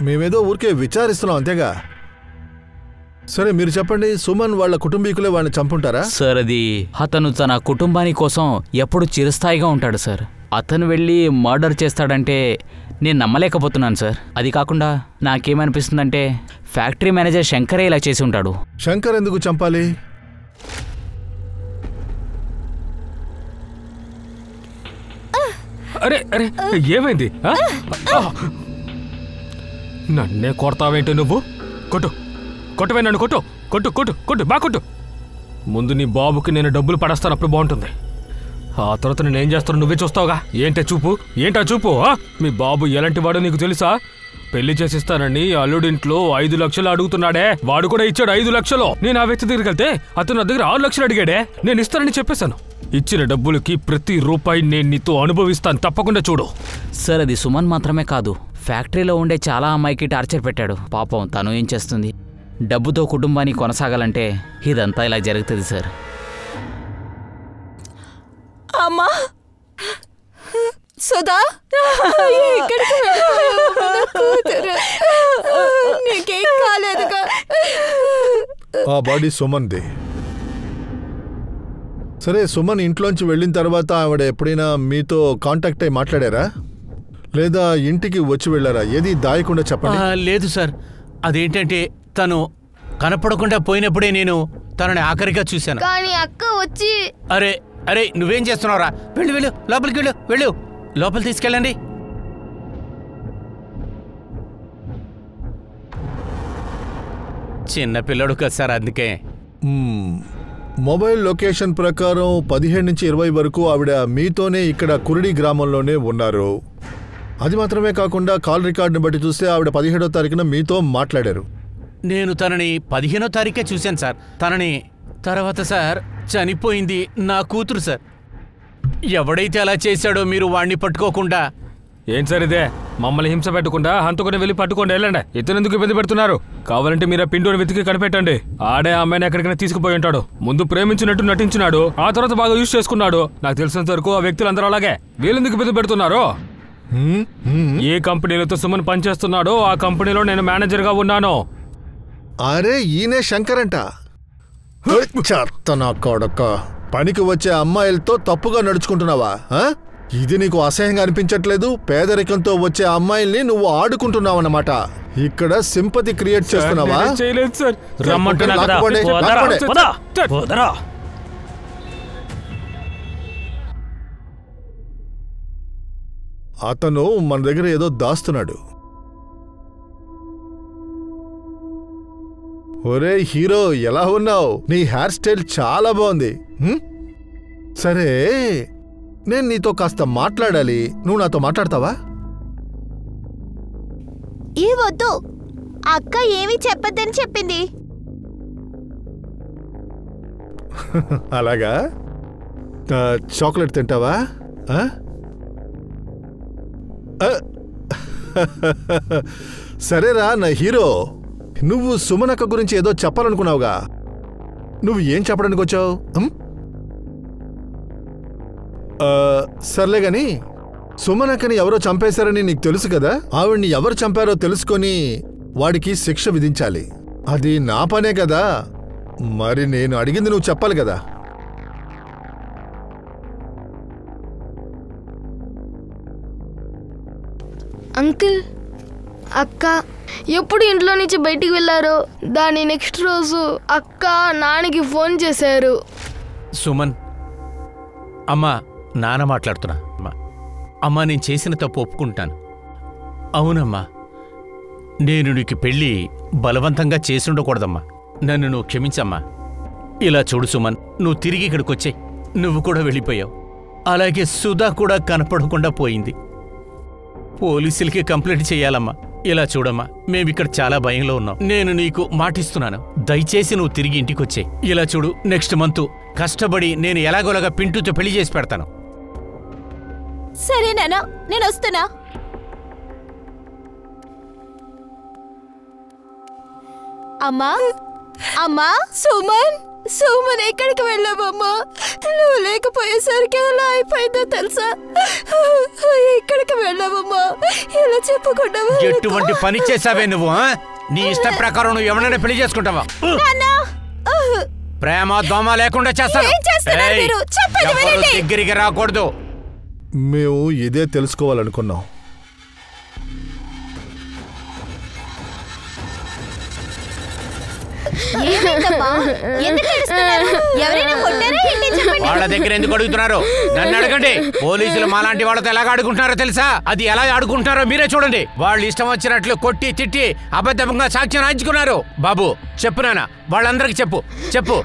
మేమేదో ఊరికే విచారిస్తున్నాం అంతేగా. సరే, మీరు చెప్పండి. సుమన్ వాళ్ళ కుటుంబీకులే వాళ్ళని చంపుంటారా? సార్, అది అతను తన కుటుంబాని కోసం ఎప్పుడు చిరస్థాయిగా ఉంటాడు సార్. అతను వెళ్ళి మర్డర్ చేస్తాడంటే నేను నమ్మలేకపోతున్నాను సార్. అది కాకుండా నాకేమనిపిస్తుందంటే ఫ్యాక్టరీ మేనేజర్ శంకరే ఇలా చేసి ఉంటాడు. శంకర్ ఎందుకు చంపాలి? అరే అరే, ఏమైంది? నన్నే కొడతావేంటి నువ్వు? కొట్టు, కొట్టవే నన్ను, కొట్టు కొట్టు కొట్టు కొట్టు, బా కొట్టు. ముందు నీ బాబుకి నేను డబ్బులు పడేస్తాను, అప్పుడు బాగుంటుంది. ఆ తర్వాత నేనేం చేస్తాను నువ్వే చూస్తావుగా. ఏంటా చూపు? ఏంటా చూపు? మీ బాబు ఎలాంటి వాడో నీకు తెలుసా? పెళ్లి చేసిస్తానని అల్లుడింట్లో 5 లక్షలు అడుగుతున్నాడే. వాడు కూడా ఇచ్చాడు 5 లక్షలు. నేను ఆ వ్యక్తి దగ్గరికి వెళ్తే అతను నా దగ్గర 6 లక్షలు అడిగాడే. నేను ఇస్తానని చెప్పేశాను. ఇచ్చిన డబ్బులకి ప్రతి రూపాయి నేను నీతో అనుభవిస్తాను, తప్పకుండా చూడు. సార్, అది సుమన్ మాత్రమే కాదు, ఫ్యాక్టరీలో ఉండే చాలా అమ్మాయికి టార్చర్ పెట్టాడు. పాపం తను ఏం చేస్తుంది? డబ్బుతో కుటుంబాన్ని కొనసాగాలంటే ఇదంతా ఇలా జరుగుతుంది సార్. అమ్మా, సుధా ఇక్కడికి కూతురు నీకేం కాలేదుగా. ఆ బాడీ సుమన్ది. సరే, సుమన్ ఇంట్లోంచి వెళ్ళిన తర్వాత ఆవిడ ఎప్పుడైనా మీతో కాంటాక్ట్ అయి మాట్లాడారా, లేదా ఇంటికి వచ్చి వెళ్ళారా? ఏది దాయకుండా చెప్పండి. లేదు సార్, అదేంటంటే తను కనపడకుండా పోయినప్పుడే నేను తనని ఆఖరిగా చూశాను. కానీ అక్క వచ్చి అరే అరే నువ్వేం చేస్తున్నావురా? వెళ్ళు వెళ్ళు, లోపలికి వెళ్ళు, వెళ్ళు, లోపల తీసుకెళ్ళండి. చిన్న పిల్లడు కదా సార్, అందుకే. మొబైల్ లొకేషన్ ప్రకారం 15 నుంచి 20 వరకు ఆవిడ మీతోనే ఇక్కడ కురిడి గ్రామంలోనే ఉన్నారు. అది మాత్రమే కాకుండా కాల్ రికార్డుని బట్టి చూస్తే ఆవిడ 17వ తారీఖున మీతో మాట్లాడారు. నేను తనని 15వ తారీఖే చూశాను సార్. తనని తర్వాత సార్ చనిపోయింది నా కూతురు సార్. ఎవడైతే అలా చేశాడో మీరు వాణ్ణి పట్టుకోకుండా. ఏం సార్ ఇదే? మమ్మల్ని హింస పెట్టకుండా హంతకుని వెళ్ళి పట్టుకోండి, వెళ్ళండి. ఇతను ఎందుకు ఇబ్బంది పెడుతున్నారు? కావాలంటే మీరు ఆ పిండోని వెతికి కనిపెట్టండి. ఆడే అమ్మాయిని ఎక్కడికైనా తీసుకుపోయి ఉంటాడు. ముందు ప్రేమించినట్టు నటించినాడు, ఆ తర్వాత బాగా యూజ్ చేసుకున్నాడు. నాకు తెలిసినంత వరకు ఆ వ్యక్తులందరూ అలాగే. వీళ్ళెందుకు ఇబ్బంది పెడుతున్నారు? ఏ కంపెనీలతో సుమన్ పనిచేస్తున్నాడో ఆ కంపెనీలో నేను మేనేజర్గా ఉన్నాను. అరే ఈయనే శంకర్ అంట. నా కొడక, పనికి వచ్చే అమ్మాయిలతో తప్పుగా నడుచుకుంటున్నావా? ఇది నీకు అసహ్యంగా అనిపించట్లేదు? పేదరికంతో వచ్చే అమ్మాయిల్ని నువ్వు ఆడుకుంటున్నావన్నమాట. ఇక్కడ సింపతి క్రియేట్ చేస్తున్నావా? చేయలేదు సార్. అతను మన దగ్గర ఏదో దాస్తున్నాడు. ఒరే హీరో, ఎలా ఉన్నావు? నీ హెయిర్ స్టైల్ చాలా బాగుంది. సరే, నేను నీతో కాస్త మాట్లాడాలి. నువ్వు నాతో మాట్లాడతావా? ఈ వద్దు, అక్క ఏమీ చెప్పొద్దని చెప్పింది. అలాగా? చాక్లెట్ తింటావా? సరేరా నా హీరో, నువ్వు సుమనక్క గురించి ఏదో చెప్పాలనుకున్నావుగా. నువ్వు ఏం చెప్పడానికి వచ్చావు? సర్లే గాని, సుమనక్కని ఎవరో చంపేశారని నీకు తెలుసు కదా. ఆవిడ్ని ఎవరు చంపారో తెలుసుకొని వాడికి శిక్ష విధించాలి. అది నా పనే కదా. మరి నేను అడిగింది నువ్వు చెప్పాలి కదా. అంకుల్, అక్క ఎప్పుడు ఇంట్లో నుంచి బయటికి వెళ్ళారో దాని నెక్స్ట్ రోజు అక్క నాన్నకి ఫోన్ చేశారు. సుమన్, అమ్మా, నాన్న మాట్లాడుతున్నా. అమ్మా, నేను చేసిన తప్పు ఒప్పుకుంటాను. అవునమ్మా, నేను నీకు పెళ్ళి బలవంతంగా చేసుండకూడదమ్మా. నన్ను నువ్వు క్షమించమ్మా. ఇలా చూడు సుమన్, నువ్వు తిరిగి ఇక్కడికి వచ్చాయి. నువ్వు కూడా వెళ్ళిపోయావు. అలాగే సుధా కూడా కనపడకుండా పోయింది. పోలీసులకి కంప్లైంట్ చేయాలమ్మా. ఇలా చూడమ్మా, మేమిక్కడ చాలా భయంలో ఉన్నాం. నేను నీకు మాటిస్తున్నాను, దయచేసి నువ్వు తిరిగి ఇంటికి వచ్చాయి. ఇలా చూడు, నెక్స్ట్ మంత్ కష్టపడి నేను ఎలాగోలాగా పింటూతో పెళ్లి చేసి పెడతాను. సరే నాన్న, నేను వస్తున్నా. అమ్మా, అమ్మా, సుమన్, సుమన్ ఎక్కడికి వెళ్ళావమ్మా? నువ్వు లేకపోయేసరికి ఎలా అయిపోయిందో తెలుసా? ఎక్కడికి వెళ్ళావమ్మా? ఇలా చెప్పకుండా ఎటువంటి పని చేసావే నువ్వు? నీ ఇష్ట ప్రకారం నువ్వు ఎవరైనా పెళ్లి చేసుకుంటావా? ప్రేమ దోమ లేకుండా చేస్తాను. దగ్గరికి రాకూడదు. మేము ఇదే తెలుసుకోవాలనుకున్నాం. వాళ్ళ దగ్గర ఎందుకు అడుగుతున్నారు? నన్ను అడగండి. పోలీసులు మాలాంటి వాళ్ళతో ఎలాగ ఆడుకుంటున్నారో తెలుసా? అది ఎలా ఆడుకుంటున్నారో మీరే చూడండి. వాళ్ళు ఇష్టం వచ్చినట్లు కొట్టి తిట్టి అబద్ధంగా సాక్ష్యం రాయించుకున్నారు. బాబు చెప్పు నాన్న, వాళ్ళందరికి చెప్పు చెప్పు.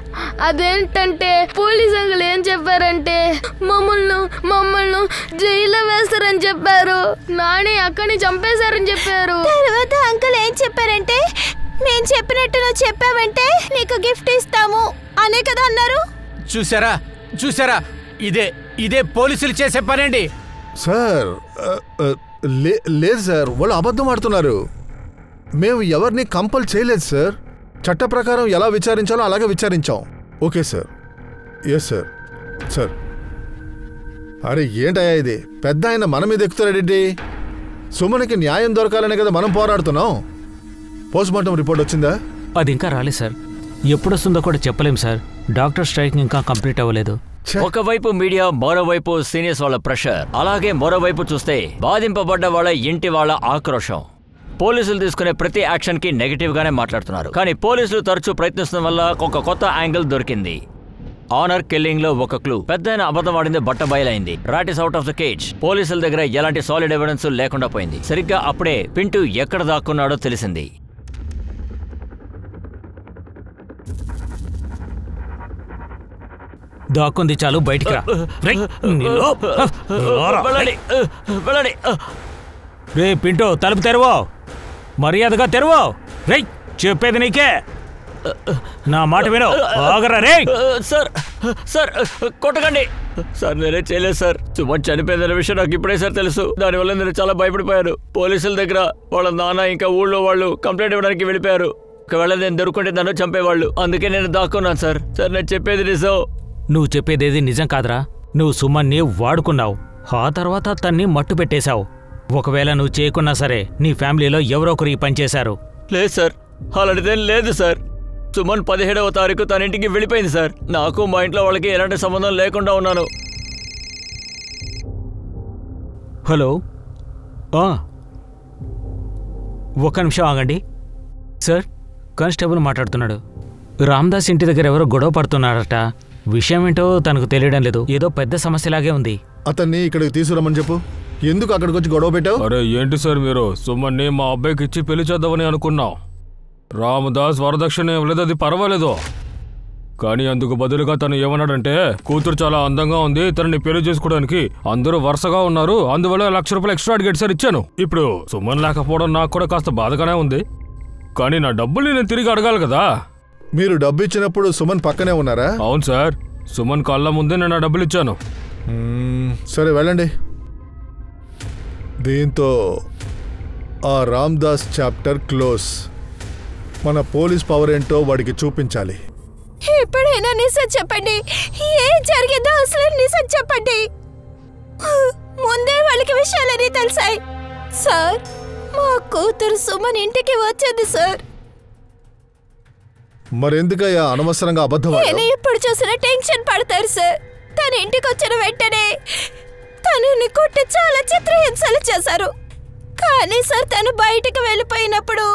అదేంటంటే పోలీసు అంకుల్ ఏం చెప్పారంటే మమ్మల్ని జైల్లో వేస్తారని చెప్పారు. నాని అక్కని చంపేశారని చెప్పారు. తర్వాత అంకుల్ ఏం చెప్పారంటే, మేము చెప్పినట్టు నువ్వు చెప్పావంటే నీకు గిఫ్ట్ ఇస్తాము అనే కదా అన్నారు. చూసారా చూసారా, ఇదే పోలీసులు చేసే పనండి. సార్ లేదు సార్, వాళ్ళు అబద్ధం ఆడుతున్నారు. మేము ఎవరిని కంపల్ చేయలేదు సార్. చట్ట ప్రకారం ఎలా విచారించాలో అలాగే విచారించాం. Okay sir. Yes sir. Sir అరే ఏంటయ్యా ఇది? పెద్ద ఆయన మన మీద ఎక్కుతాడేంటి? సుమన్కి న్యాయం దొరకాలనే కదా మనం పోరాడుతున్నాం. పోస్ట్మార్టం రిపోర్ట్ వచ్చిందా? అది ఇంకా రాలేదు సార్. ఎప్పుడొస్తుందో కూడా చెప్పలేం సార్. డాక్టర్ స్ట్రైక్ ఇంకా కంప్లీట్ అవ్వలేదు. ఒకవైపు మీడియా, మరోవైపు సీనియర్స్ వాళ్ళ ప్రెషర్, అలాగే మరోవైపు చూస్తే బాధింపబడ్డ వాళ్ళ ఇంటి వాళ్ళ ఆక్రోశం. పోలీసులు తీసుకునే ప్రతి యాక్షన్ కి నెగిటివ్ గానే మాట్లాడుతున్నారు. కానీ పోలీసులు తరచూ ప్రయత్నిస్తున్న వల్ల ఒక కొత్త యాంగిల్ దొరికింది. ఆనర్ కిల్లింగ్ లో ఒక క్లూ. పెద్దయిన అబద్ధం ఆడింది బట్ట బయలైంది. Rat is out of the cage. పోలీసుల దగ్గర ఎలాంటి సాలిడ్ ఎవిడెన్స్ లేకుండా పోయింది. సరిగ్గా అప్పుడే పింటూ ఎక్కడ దాక్కున్నాడో తెలిసింది. దాక్కుంది చాలు, బయటికి రా. రే పింటూ, తలుపు తెరవో, మర్యాదగా తెరవో. రేయ్, చెప్పేది నీకే, నా మాట విను. ఆగరా రే. సార్ సార్ కొట్టకండి సార్. నేనే చేయలేదు సార్. సుమన్ చనిపోయిందనే విషయం నాకు ఇప్పుడే సార్ తెలుసు. దానివల్ల నేను చాలా భయపడిపోయాను. పోలీసుల దగ్గర వాళ్ళ నాన్న ఇంకా ఊళ్ళో వాళ్ళు కంప్లైంట్ ఇవ్వడానికి వెళ్ళిపోయారు. ఒకవేళ నేను దొరుకుంటే నన్ను చంపేవాళ్ళు. అందుకే నేను దాక్కున్నాను సార్. సార్ నేను చెప్పేది నిజం. నువ్వు చెప్పేదేది నిజం కాదురా. నువ్వు సుమన్ని వాడుకున్నావు, ఆ తర్వాత తన్ని మట్టు పెట్టేశావు. ఒకవేళ నువ్వు చేయకున్నా సరే నీ ఫ్యామిలీలో ఎవరో ఒకరు ఈ పని చేశారు. లేదు సార్, అలాంటిదేం లేదు సార్. సుమన్ 17వ తారీఖు తన ఇంటికి వెళ్ళిపోయింది సార్. నాకు మా ఇంట్లో వాళ్ళకి ఎలాంటి సంబంధం లేకుండా ఉన్నాను. హలో, ఒక్క నిమిషం ఆగండి సార్. కానిస్టేబుల్ మాట్లాడుతున్నాడు. రామ్దాస్ ఇంటి దగ్గర ఎవరో గొడవ పడుతున్నారట. విషయం ఏంటో తనకు తెలియడం లేదు. ఏదో పెద్ద సమస్యలాగే ఉంది. అతన్ని ఇక్కడికి తీసుకురమ్మని చెప్పు. ఎందుకు అక్కడికి వచ్చి గొడవ పెట్టావు? అరే ఏంటి సార్ మీరు? సుమన్ని మా అబ్బాయికి ఇచ్చి పెళ్లి చేద్దామని అనుకున్నాం. రామదాస్ వరదక్షిణ ఇవ్వలేదు, అది పర్వాలేదు. కానీ అందుకు బదులుగా తను ఏమన్నాడంటే, కూతురు చాలా అందంగా ఉంది, తనని పెళ్లి చేసుకోవడానికి అందరూ వరుసగా ఉన్నారు, అందువల్ల ₹1,00,000 ఎక్స్ట్రా అడిగేట్ సార్ ఇచ్చాను. ఇప్పుడు సుమన్ లేకపోవడం నాకు కూడా కాస్త బాధగానే ఉంది. కానీ నా డబ్బుల్ని నేను తిరిగి అడగాలి కదా. మీరు డబ్బు ఇచ్చినప్పుడు సుమన్ పక్కనే ఉన్నారా? అవును సార్, సుమన్ కళ్ళ ముందే నేను ఆ డబ్బులు ఇచ్చాను. సరే వెళ్ళండి. దీంతో ఆ రామ్దాస్ చాప్టర్ క్లోజ్. మన పోలీస్ పవర్ ఏంటో వాడికి చూపించాలి. ఎప్పుడైనా నిజం చెప్పండి. ఏం జరిగిందో అసలు నిజం చెప్పండి. ముందే వాళ్ళకి విషయాలని తెలిసాయి సార్. మా కూతురు సుమన్ ఇంటికి వచ్చింది సార్. మరెందుకయ్యా అనవసరంగా అబద్ధం? నేను ఇప్పుడు చూసిన టెన్షన్ పడతారు సార్. తన ఇంటికి వచ్చిన వెంటనే తనని కొట్టి చాలా చిత్రహింసలు చేశారు. కానీ సార్ తను బయటకు వెళ్ళిపోయినప్పుడు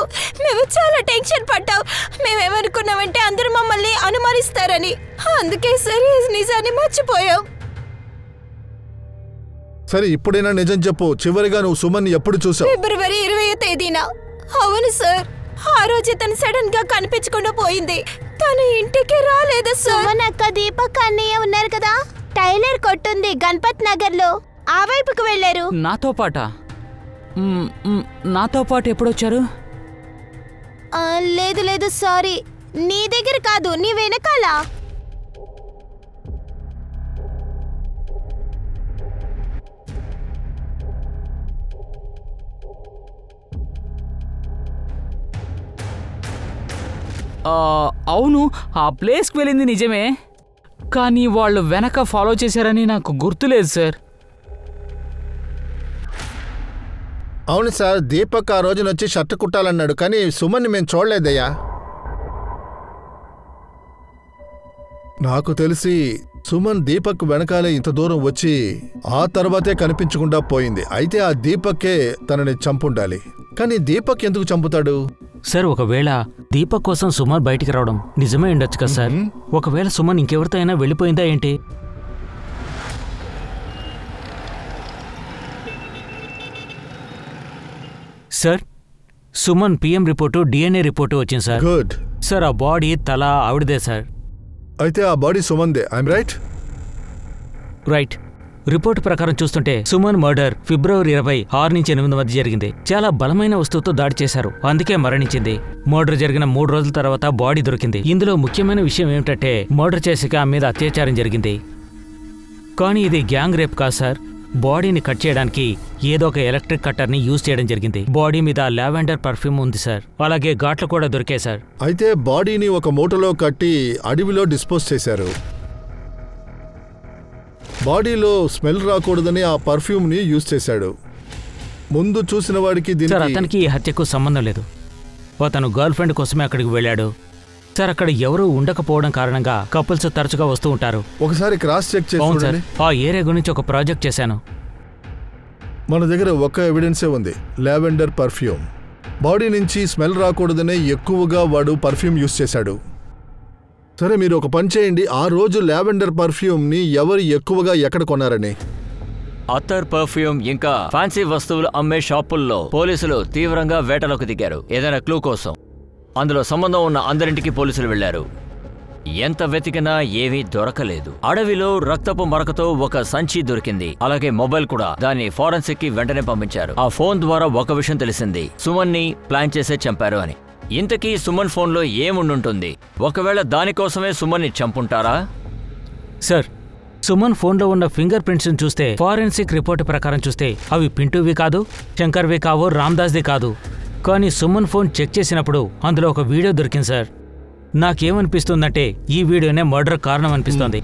మేము చాలా టెన్షన్ పడ్డాం. మేమేమనుకున్నామంటే అందరూ మమ్మల్ని అనుమానిస్తారని. అందుకే సార్ ఈ నిజాన్ని మర్చిపోయాం. సరే ఇప్పుడైనా నిజం చెప్పు. చివరిగా నువ్వు సుమన్ ఎప్పుడు చూసావు? ఫిబ్రవరి 20వ తేదీన. అవును సార్, ఆ రోజు తను సడన్ గా కనిపించకుండా పోయింది. తను ఇంటికి రాలేదు సార్. సుమన్ అక్క, దీపక్ అన్నయ్య ఉన్నారు కదా, టైలర్ కొట్టుంది గణపత్ నగర్ లో. ఆ వైపుకు వెళ్ళారు. నాతో పాటు ఎప్పుడొచ్చారు? లేదు లేదు సారీ, నీ దగ్గర కాదు, నీ వెనకాల. అవును, ఆ ప్లేస్కి వెళ్ళింది నిజమే, కానీ వాళ్ళు వెనక ఫాలో చేశారని నాకు గుర్తులేదు సార్. అవును సార్, దీపక్ ఆ రోజున వచ్చి షర్ట్ కుట్టాలన్నాడు, కానీ సుమన్ని మేము చూడలేదయ్యా. నాకు తెలిసి సుమన్ దీపక్ వెనకాలే ఇంత దూరం వచ్చి ఆ తర్వాతే కనిపించకుండా పోయింది. అయితే ఆ దీపక్కే తనని చంపుండాలి. కానీ దీపక్ ఎందుకు చంపుతాడు సార్? ఒకవేళ దీపక్ కోసం సుమన్ బయటికి రావడం నిజమే ఉండొచ్చు కదా సార్. ఒకవేళ సుమన్ ఇంకెవరితో అయినా వెళ్ళిపోయిందా ఏంటి? Sir, Suman PM report, DNA report వచ్చింది సార్. గుడ్ సార్, ఆ బాడీ తల ఆవిడదే సార్. అయితే ఆ బాడీ సుమన్దే. I'm right? రైట్. రిపోర్టు ప్రకారం చూస్తుంటే సుమన్ మర్డర్ ఫిబ్రవరి 26 నుంచి 8 మధ్య జరిగింది. చాలా బలమైన వస్తువుతో దాడి చేశారు, అందుకే మరణించింది. మర్డర్ జరిగిన 3 రోజుల తర్వాత బాడీ దొరికింది. ఇందులో ముఖ్యమైన విషయం ఏమిటంటే మర్డర్ చేసాక ఆమె మీద అత్యాచారం జరిగింది. కానీ ఇది గ్యాంగ్ రేప్ కాదు సార్. బాడీని కట్ చేయడానికి ఏదో ఒక ఎలక్ట్రిక్ కట్టర్ని యూజ్ చేయడం జరిగింది. బాడీ మీద లావెండర్ పర్ఫ్యూమ్ ఉంది సార్. అలాగే ఘాట్లు కూడా దొరికాయి సార్. అయితే బాడీని ఒక మూటలో కట్టి అడవిలో డిస్పోజ్ చేశారు. బాడీలో స్మెల్ రాకూడదని ఆ పర్ఫ్యూమ్ని యూజ్ చేశాడు. ముందు చూసిన వాడికి సార్ అతనికి ఈ హత్యకు సంబంధం లేదు. అతను గర్ల్ ఫ్రెండ్ కోసమే అక్కడికి వెళ్ళాడు. సార్ అక్కడ ఎవరూ ఉండకపోవడం కారణంగా కపుల్స్ తరచుగా వస్తూ ఉంటారు. ఒకసారి క్రాస్ చెక్ అవును సార్, చేసి ఆ ఏరియా గురించి ఒక ప్రాజెక్ట్ చేశాను. మన దగ్గర ఒక్క ఎవిడెన్సే ఉంది, లావెండర్ పర్ఫ్యూమ్. బాడీ నుంచి స్మెల్ రాకూడదనే ఎక్కువగా వాడు పర్ఫ్యూమ్ యూజ్ చేశాడు. సరే, మీరు ఒక పని చేయండి, ఆ రోజు లావెండర్ పర్ఫ్యూమ్ని ఎవరు ఎక్కువగా ఎక్కడ కొన్నారని. అత్తర్ పర్ఫ్యూమ్ ఇంకా ఫ్యాన్సీ వస్తువులు అమ్మే షాపుల్లో పోలీసులు తీవ్రంగా వేటలోకి దిగారు ఏదైనా క్లూ కోసం. అందులో సంబంధం ఉన్న అందరింటికి పోలీసులు వెళ్లారు. ఎంత వెతికినా ఏమీ దొరకలేదు. అడవిలో రక్తపు మరకతో ఒక సంచి దొరికింది, అలాగే మొబైల్ కూడా. దాన్ని ఫోరెన్సిక్ కి వెంటనే పంపించారు. ఆ ఫోన్ ద్వారా ఒక విషయం తెలిసింది, సుమన్ ని ప్లాన్ చేసే చంపారు అని. ఇంతకీ సుమన్ ఫోన్లో ఏముండుంటుంది? ఒకవేళ దానికోసమే సుమన్ ని చంపుంటారా? సార్, సుమన్ ఫోన్లో ఉన్న ఫింగర్ ప్రింట్స్ని చూస్తే, ఫారెన్సిక్ రిపోర్ట్ ప్రకారం చూస్తే అవి పింటూవి కాదు, శంకర్వి కావు, రామ్దాస్ది కాదు. కానీ సుమన్ ఫోన్ చెక్ చేసినప్పుడు అందులో ఒక వీడియో దొరికింది సార్. నాకేమనిపిస్తుందంటే ఈ వీడియోనే మర్డర్ కారణం అనిపిస్తోంది.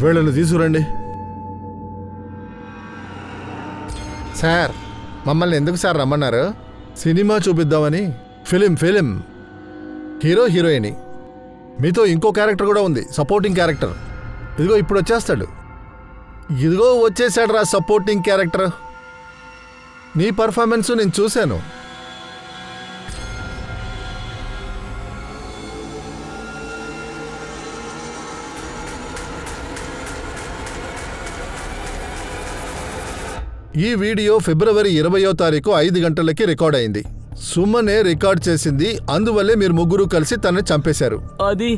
వీళ్ళని తీసుకురండి. సార్, మమ్మల్ని ఎందుకు సార్ రమ్మన్నారు? సినిమా చూపిద్దామని. Film hero heroine. మీతో ఇంకో క్యారెక్టర్ కూడా ఉంది, సపోర్టింగ్ క్యారెక్టర్. ఇదిగో ఇప్పుడు వచ్చేస్తాడు. ఇదిగో వచ్చేసాడు రా సపోర్టింగ్ క్యారెక్టర్. నీ పర్ఫార్మెన్స్ నేను చూశాను. ఈ వీడియో ఫిబ్రవరి 20వ తారీఖు 5 గంటలకి రికార్డ్ అయింది. సుమనే రికార్డ్ చేసింది, అందువల్లే మీరు ముగ్గురు కలిసి తనని చంపేశారు. అది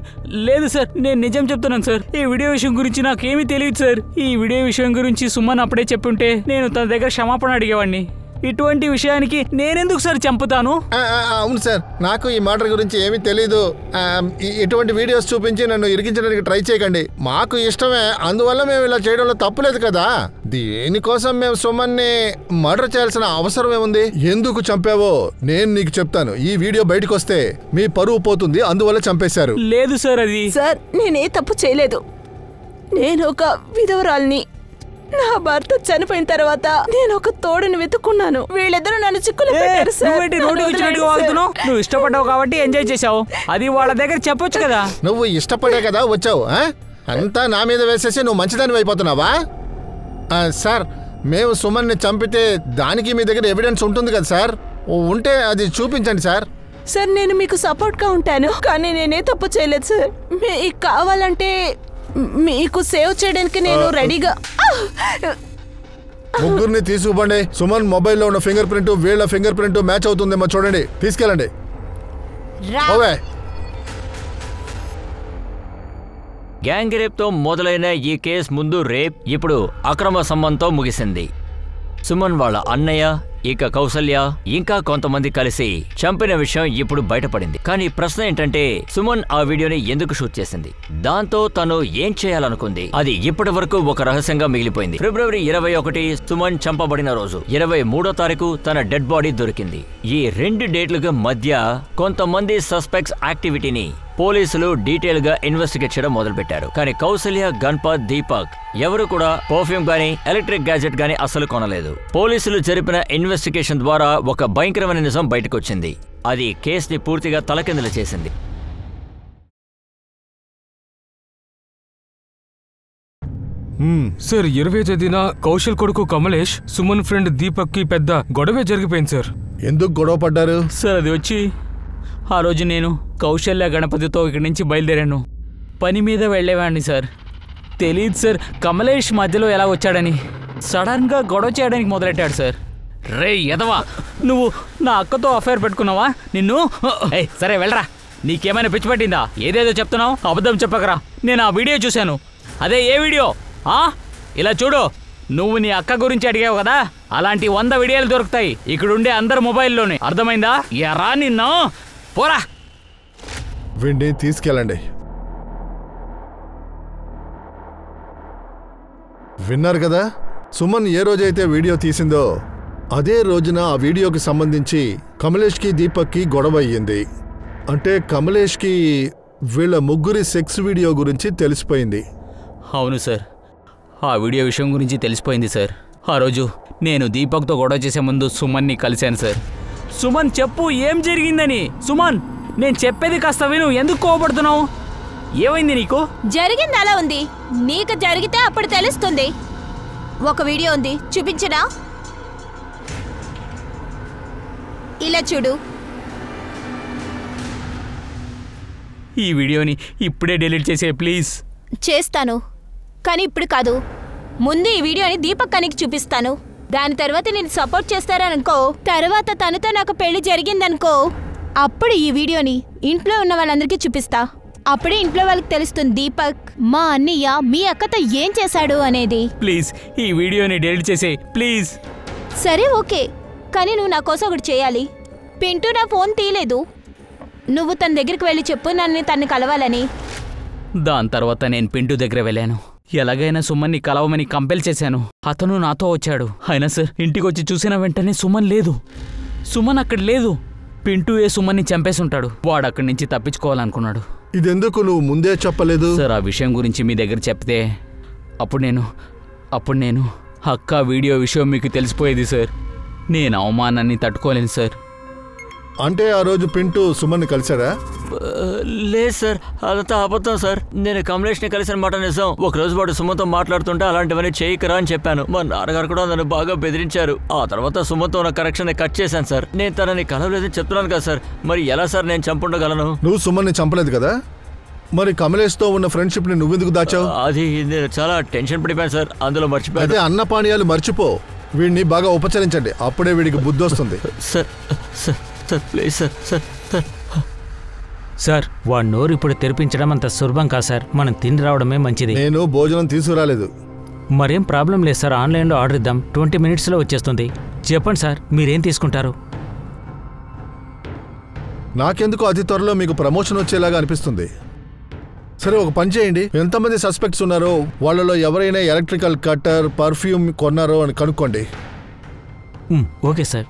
లేదు సార్, నేను నిజం చెప్తున్నాను సార్. ఈ వీడియో విషయం గురించి నాకేమీ తెలియదు సార్. ఈ వీడియో విషయం గురించి సుమన్ అప్పుడే చెప్పుంటే నేను తన దగ్గర క్షమాపణ అడిగేవాడిని. ఇటువంటి విషయానికి నేనెందుకు సార్ చంపుతాను? అవును సార్, నాకు ఈ మ్యాటర్ గురించి ఏమీ తెలీదు. ఇటువంటి వీడియోస్ చూపించి నన్ను ఇరికించడానికి ట్రై చేయకండి. మాకు ఇష్టమే, అందువల్ల మేము ఇలా చేయడంలో తప్పులేదు కదా. దీనికోసం మేము సుమన్ని మర్డర్ చేయాల్సిన అవసరం ఏముంది? ఎందుకు చంపావో నేను నీకు చెప్తాను. ఈ వీడియో బయటకు వస్తే మీ పరువు పోతుంది, అందువల్ల చంపేశారు. లేదు సార్, అది సార్ నేనే తప్పు చేయలేదు. నేను ఒక విధవరాల్ని. నా భర్త చనిపోయిన తర్వాత నేను ఒక తోడుని వెతుక్కున్నాను. వీళ్ళిద్దరూ నన్ను చిక్కులు పెట్టారు సార్. నువ్వు ఇష్టపడ్డావు కాబట్టి ఎంజాయ్ చేసావు. అది వాళ్ళ దగ్గర చెప్పొచ్చు కదా. నువ్వు ఇష్టపడే కదా వచ్చావు. అంతా నా మీద వేసేసి నువ్వు మంచిదాని అయిపోతున్నావా? సార్, మేము సుమన్ని చంపితే దానికి మీ దగ్గర ఎవిడెన్స్ ఉంటుంది కదా సార్. ఉంటే అది చూపించండి సార్. సార్, నేను మీకు సపోర్ట్గా ఉంటాను, కానీ నేనే తప్పు చేయలేదు సార్. మీకు కావాలంటే మీకు సేవ్ చేయడానికి నేను రెడీగా. ముగ్గురిని తీసుకుపోండి. సుమన్ మొబైల్లో ఉన్న ఫింగర్ ప్రింట్ వీళ్ళ ఫింగర్ ప్రింట్ మ్యాచ్ అవుతుందేమో చూడండి. తీసుకెళ్ళండి. ఓవే. గ్యాంగ్ రేప్తో మొదలైన ఈ కేసు ముందు రేప్, ఇప్పుడు అక్రమ సంబంధంతో ముగిసింది. సుమన్ వాళ్ళ అన్నయ్య, ఇక కౌసల్య, ఇంకా కొంతమంది కలిసి చంపిన విషయం ఇప్పుడు బయటపడింది. కానీ ప్రశ్న ఏంటంటే, సుమన్ ఆ వీడియోని ఎందుకు షూట్ చేసింది? దాంతో తను ఏం చేయాలనుకుంది? అది ఇప్పటి వరకు ఒక రహస్యంగా మిగిలిపోయింది. ఫిబ్రవరి 21 సుమన్ చంపబడిన రోజు. 23వ తారీఖు తన డెడ్ బాడీ దొరికింది. ఈ 2 డేట్లుగా మధ్య కొంతమంది సస్పెక్ట్స్ యాక్టివిటీని పోలీసులు డీటెయిల్ గా ఇన్వెస్టిగేట్ చేయడం మొదలుపెట్టారు. కానీ కౌసల్య, గణపత్, దీపక్ ఎవరు కూడా పర్ఫ్యూమ్ గానీ ఎలక్ట్రిక్ గ్యాజెట్ గానీ అస్సలు కొనలేదు. పోలీసులు జరిపిన ఇన్వెస్టిగేషన్ ద్వారా ఒక భయంకరమైన నిజం బయటకొచ్చింది. అది కేసుని పూర్తిగా తలకిందులు చేసింది. సార్, 20వ తేదీన కౌశల్ కొడుకు కమలేష్, సుమన్ ఫ్రెండ్ దీపక్ కి పెద్ద గొడవే జరిగిపోయింది సార్. ఎందుకు గొడవ పడ్డారు సార్? అది వచ్చి ఆ రోజు నేను కౌశల్య, గణపతితో ఇక్కడి నుంచి బయలుదేరాను. పని మీద వెళ్ళేవాడిని సార్. తెలియదు సార్ కమలేష్ మధ్యలో ఎలా వచ్చాడని. సడన్గా గొడవ చేయడానికి మొదలెట్టాడు సార్. రే ఎదవా, నువ్వు నా అక్కతో అఫైర్ పెట్టుకున్నావా? నిన్ను సరే వెళ్ళరా. నీకేమైనా పిచ్చి పట్టిందా? ఏదేదో చెప్తున్నావు, అబద్ధం చెప్పకరా. నేను ఆ వీడియో చూశాను. అదే ఏ వీడియో? ఇలా చూడు, నువ్వు నీ అక్క గురించి అడిగావు కదా, అలాంటి 100 వీడియోలు దొరుకుతాయి ఇక్కడుండే అందరు మొబైల్లోనే. అర్థమైందా? ఎరా నిన్ను, పోరా. వీడిని తీసుకెళ్ళండి. విన్నారు కదా, సుమన్ ఏ రోజైతే వీడియో తీసిందో అదే రోజున ఆ వీడియోకి సంబంధించి కమలేష్కి దీపక్కి గొడవ అయ్యింది. అంటే కమలేష్కి వీళ్ళ ముగ్గురి సెక్స్ వీడియో గురించి తెలిసిపోయింది. అవును సార్, ఆ వీడియో విషయం గురించి తెలిసిపోయింది సార్. ఆ రోజు నేను దీపక్తో గొడవ చేసే ముందు సుమన్ని కలిశాను సార్. సుమన్ చెప్పు ఏం జరిగిందని. సుమన్ నేను చెప్పేది కాస్త విను, ఎందుకు కోపడుతున్నావు? ఏమైంది నీకు? జరిగింది అలా ఉంది, నీకు జరిగితే అప్పుడు తెలుస్తుంది. ఒక వీడియో ఉంది, చూపించనా? ఇలా చూడు. ఈ వీడియోని ఇప్పుడే డిలీట్ చేసే ప్లీజ్. చేస్తాను, కానీ ఇప్పుడు కాదు. ముందు ఈ వీడియోని దీపక్ అనికి చూపిస్తాను. దాని తర్వాత నేను సపోర్ట్ చేస్తారనుకో, తర్వాత తనతో నాకు పెళ్లి జరిగిందనుకో, అప్పుడు ఈ వీడియోని ఇంట్లో ఉన్న వాళ్ళందరికీ చూపిస్తా. అప్పుడే ఇంట్లో వాళ్ళకి తెలుస్తుంది దీపక్ మా అన్నయ్య మీ అక్కతో ఏం చేశాడు అనేది. ప్లీజ్ ఈ వీడియోని డిలీట్ చేసే ప్లీజ్. సరే ఓకే, కానీ నువ్వు నా కోసం ఒకటి చేయాలి. పింటూ నా ఫోన్ తీయలేదు, నువ్వు తన దగ్గరికి వెళ్ళి చెప్పు నన్ను తన్ని కలవాలని. దాని తర్వాత నేను పింటూ దగ్గర వెళ్ళాను. ఎలాగైనా సుమన్ని కలవమని కంపెల్ చేశాను. అతను నాతో వచ్చాడు. అయినా సార్ ఇంటికి వచ్చి చూసిన వెంటనే సుమన్ లేదు. సుమన్ అక్కడ లేదు. పింటూయే సుమన్ని చంపేసుంటాడు. వాడు అక్కడి నుంచి తప్పించుకోవాలనుకున్నాడు. ఇదెందుకు నువ్వు ముందే చెప్పలేదు? సార్ ఆ విషయం గురించి మీ దగ్గర చెప్తే అప్పుడు నేను అక్క వీడియో విషయం మీకు తెలిసిపోయేది సార్. నేను అవమానాన్ని తట్టుకోలేను సార్. అంటే ఆ రోజు పింటూ సుమన్ని కలిశాడా? లేదు సార్, అదంతా అబద్ధం సార్. నేను కమలేష్ని కలిసిన మాట నిజం. ఒక రోజు వాడు సుమన్తో మాట్లాడుతుంటే అలాంటివన్నీ చేయకరా అని చెప్పాను. మా నాన్నగారు కూడా నన్ను బాగా బెదిరించారు. ఆ తర్వాత సుమన్తో ఉన్న కరెక్షన్ కట్ చేశాను సార్. నేను తనని కలవలేదని చెప్తున్నాను కదా సార్. మరి ఎలా సార్ నేను చంపుండగలను? నువ్వు సుమన్ని చంపలేదు కదా, మరి కమలేష్తో ఉన్న ఫ్రెండ్షిప్ ని నువ్వెందుకు దాచావు? అది నేను చాలా టెన్షన్ పడిపోయాను సార్, అందులో మర్చిపోయాను. అదే అన్నపానీయాలు మర్చిపో. వీడిని బాగా ఉపచరించండి, అప్పుడే వీడికి బుద్ధి వస్తుంది. Sir sir sir please sir sir sir sir వాడు నోరు ఇప్పుడు తెరిపించడం అంత సులభం కాదు సార్. మనం తిని రావడమే మంచిది. నేను భోజనం తీసుకురాలేదు. మరేం ప్రాబ్లం లేదు సార్, ఆన్లైన్లో ఆర్డర్ ఇద్దాం. 20 minutesలో వచ్చేస్తుంది. చెప్పండి సార్ మీరేం తీసుకుంటారు? నాకెందుకు అతి త్వరలో మీకు ప్రమోషన్ వచ్చేలాగా అనిపిస్తుంది. సరే ఒక పని చేయండి, ఎంతమంది సస్పెక్ట్స్ ఉన్నారో వాళ్ళలో ఎవరైనా ఎలక్ట్రికల్ కట్టర్ పర్ఫ్యూమ్ కొన్నారో అని కనుక్కోండి. Okay sir.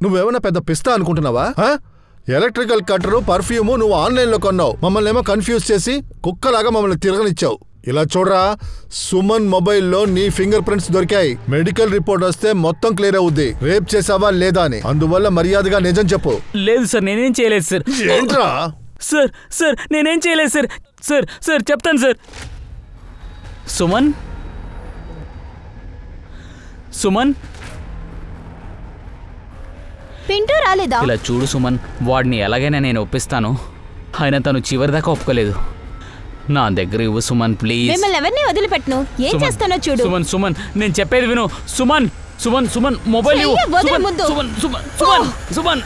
నువ్వేమైనా పెద్ద పిస్తా అనుకుంటున్నావా? ఎలక్ట్రికల్ కట్టరు పర్ఫ్యూము నువ్వు ఆన్లైన్లో కొన్నావు. మమ్మల్ని ఏమో కన్ఫ్యూజ్ చేసి కుక్కలాగా మమ్మల్ని తిరగనిచ్చావు. ఇలా చూడరా, సుమన్ మొబైల్లో నీ ఫింగర్ ప్రింట్స్ దొరికాయి. మెడికల్ రిపోర్ట్ వస్తే మొత్తం క్లియర్ అవుద్ది రేప్ చేసావా లేదా అని. అందువల్ల మర్యాదగా నిజం చెప్పు. లేదు సార్, నేనేం చేయలేదు సార్. ఏంట్రా? సార్ సార్ నేనేం చేయలేదు సార్. సార్ సార్ చెప్తాను సార్. సుమన్ సుమన్ పింటూ రాలేదా? ఇలా చూడు సుమన్, వాడిని ఎలాగైనా నేను ఒప్పిస్తాను. ఆయన తను చివరిదాకా ఒప్పుకోలేదు. నా దగ్గర ఇవ్వు సుమన్ ప్లీజ్. మిమ్మల్ని ఎవరిని వదిలిపెట్టను. ఏం చేస్తానో చూడు. సుమన్ సుమన్ నేను చెప్పేది విను. సుమన్ సుమన్ సుమన్ మొబైల్ ఇవ్వు. సుమన్ సుమన్ సుమన్ సుమన్ సుమన్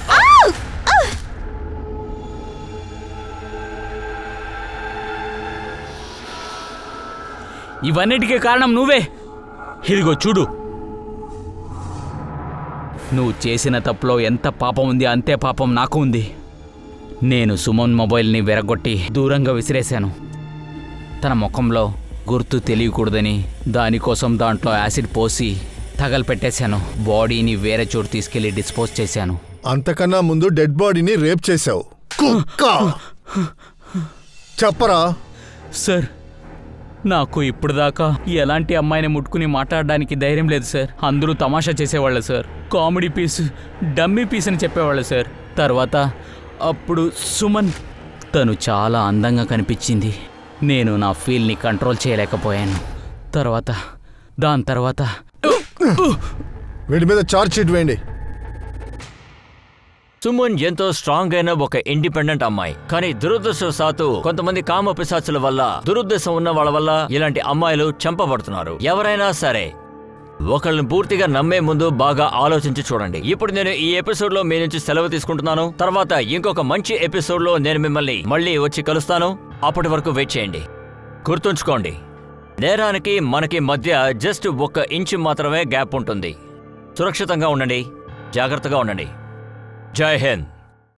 ఇవన్నిటికీ కారణం నువ్వే. ఇదిగో చూడు, నువ్వు చేసిన తప్పులో ఎంత పాపం ఉంది అంతే పాపం నాకు ఉంది. నేను సుమన్ మొబైల్ని విరగొట్టి దూరంగా విసిరేశాను. తన ముఖంలో గుర్తు తెలియకూడదని దానికోసం దాంట్లో యాసిడ్ పోసి తగలపెట్టేశాను. బాడీని వేరే చోటు తీసుకెళ్లి డిస్పోజ్ చేశాను. అంతకన్నా ముందు డెడ్ బాడీని రేప్ చేశావు. చెప్పరా? సార్ నాకు ఇప్పుడు దాకా ఎలాంటి అమ్మాయిని ముట్టుకుని మాట్లాడడానికి ధైర్యం లేదు సార్. అందరూ తమాషా చేసేవాళ్ళు sir. Comedy piece, dummy piece అని చెప్పేవాళ్ళు సార్. తర్వాత అప్పుడు సుమన్, తను చాలా అందంగా కనిపించింది. నేను నా ఫీల్ని కంట్రోల్ చేయలేకపోయాను. దాని తర్వాత వీడి మీద ఛార్జ్ షీట్ వేయండి. సుమన్ ఎంతో స్ట్రాంగ్ అయిన ఒక ఇండిపెండెంట్ అమ్మాయి. కానీ దురదృష్టవశాత్తు కొంతమంది కామ పిశాచుల వల్ల, దురుద్దేశం ఉన్న వాళ్ళ వల్ల ఇలాంటి అమ్మాయిలు చంపబడుతున్నారు. ఎవరైనా సరే ఒకళ్ళని పూర్తిగా నమ్మే ముందు బాగా ఆలోచించి చూడండి. ఇప్పుడు నేను ఈ ఎపిసోడ్ లో మీ నుంచి సెలవు తీసుకుంటున్నాను. తర్వాత ఇంకొక మంచి ఎపిసోడ్ లో నేను మిమ్మల్ని మళ్ళీ వచ్చి కలుస్తాను. అప్పటి వరకు వెయిట్ చేయండి. గుర్తుంచుకోండి, నేరానికి మనకి మధ్య జస్ట్ 1 ఇంచు మాత్రమే గ్యాప్ ఉంటుంది. సురక్షితంగా ఉండండి, జాగ్రత్తగా ఉండండి. జై హింద్.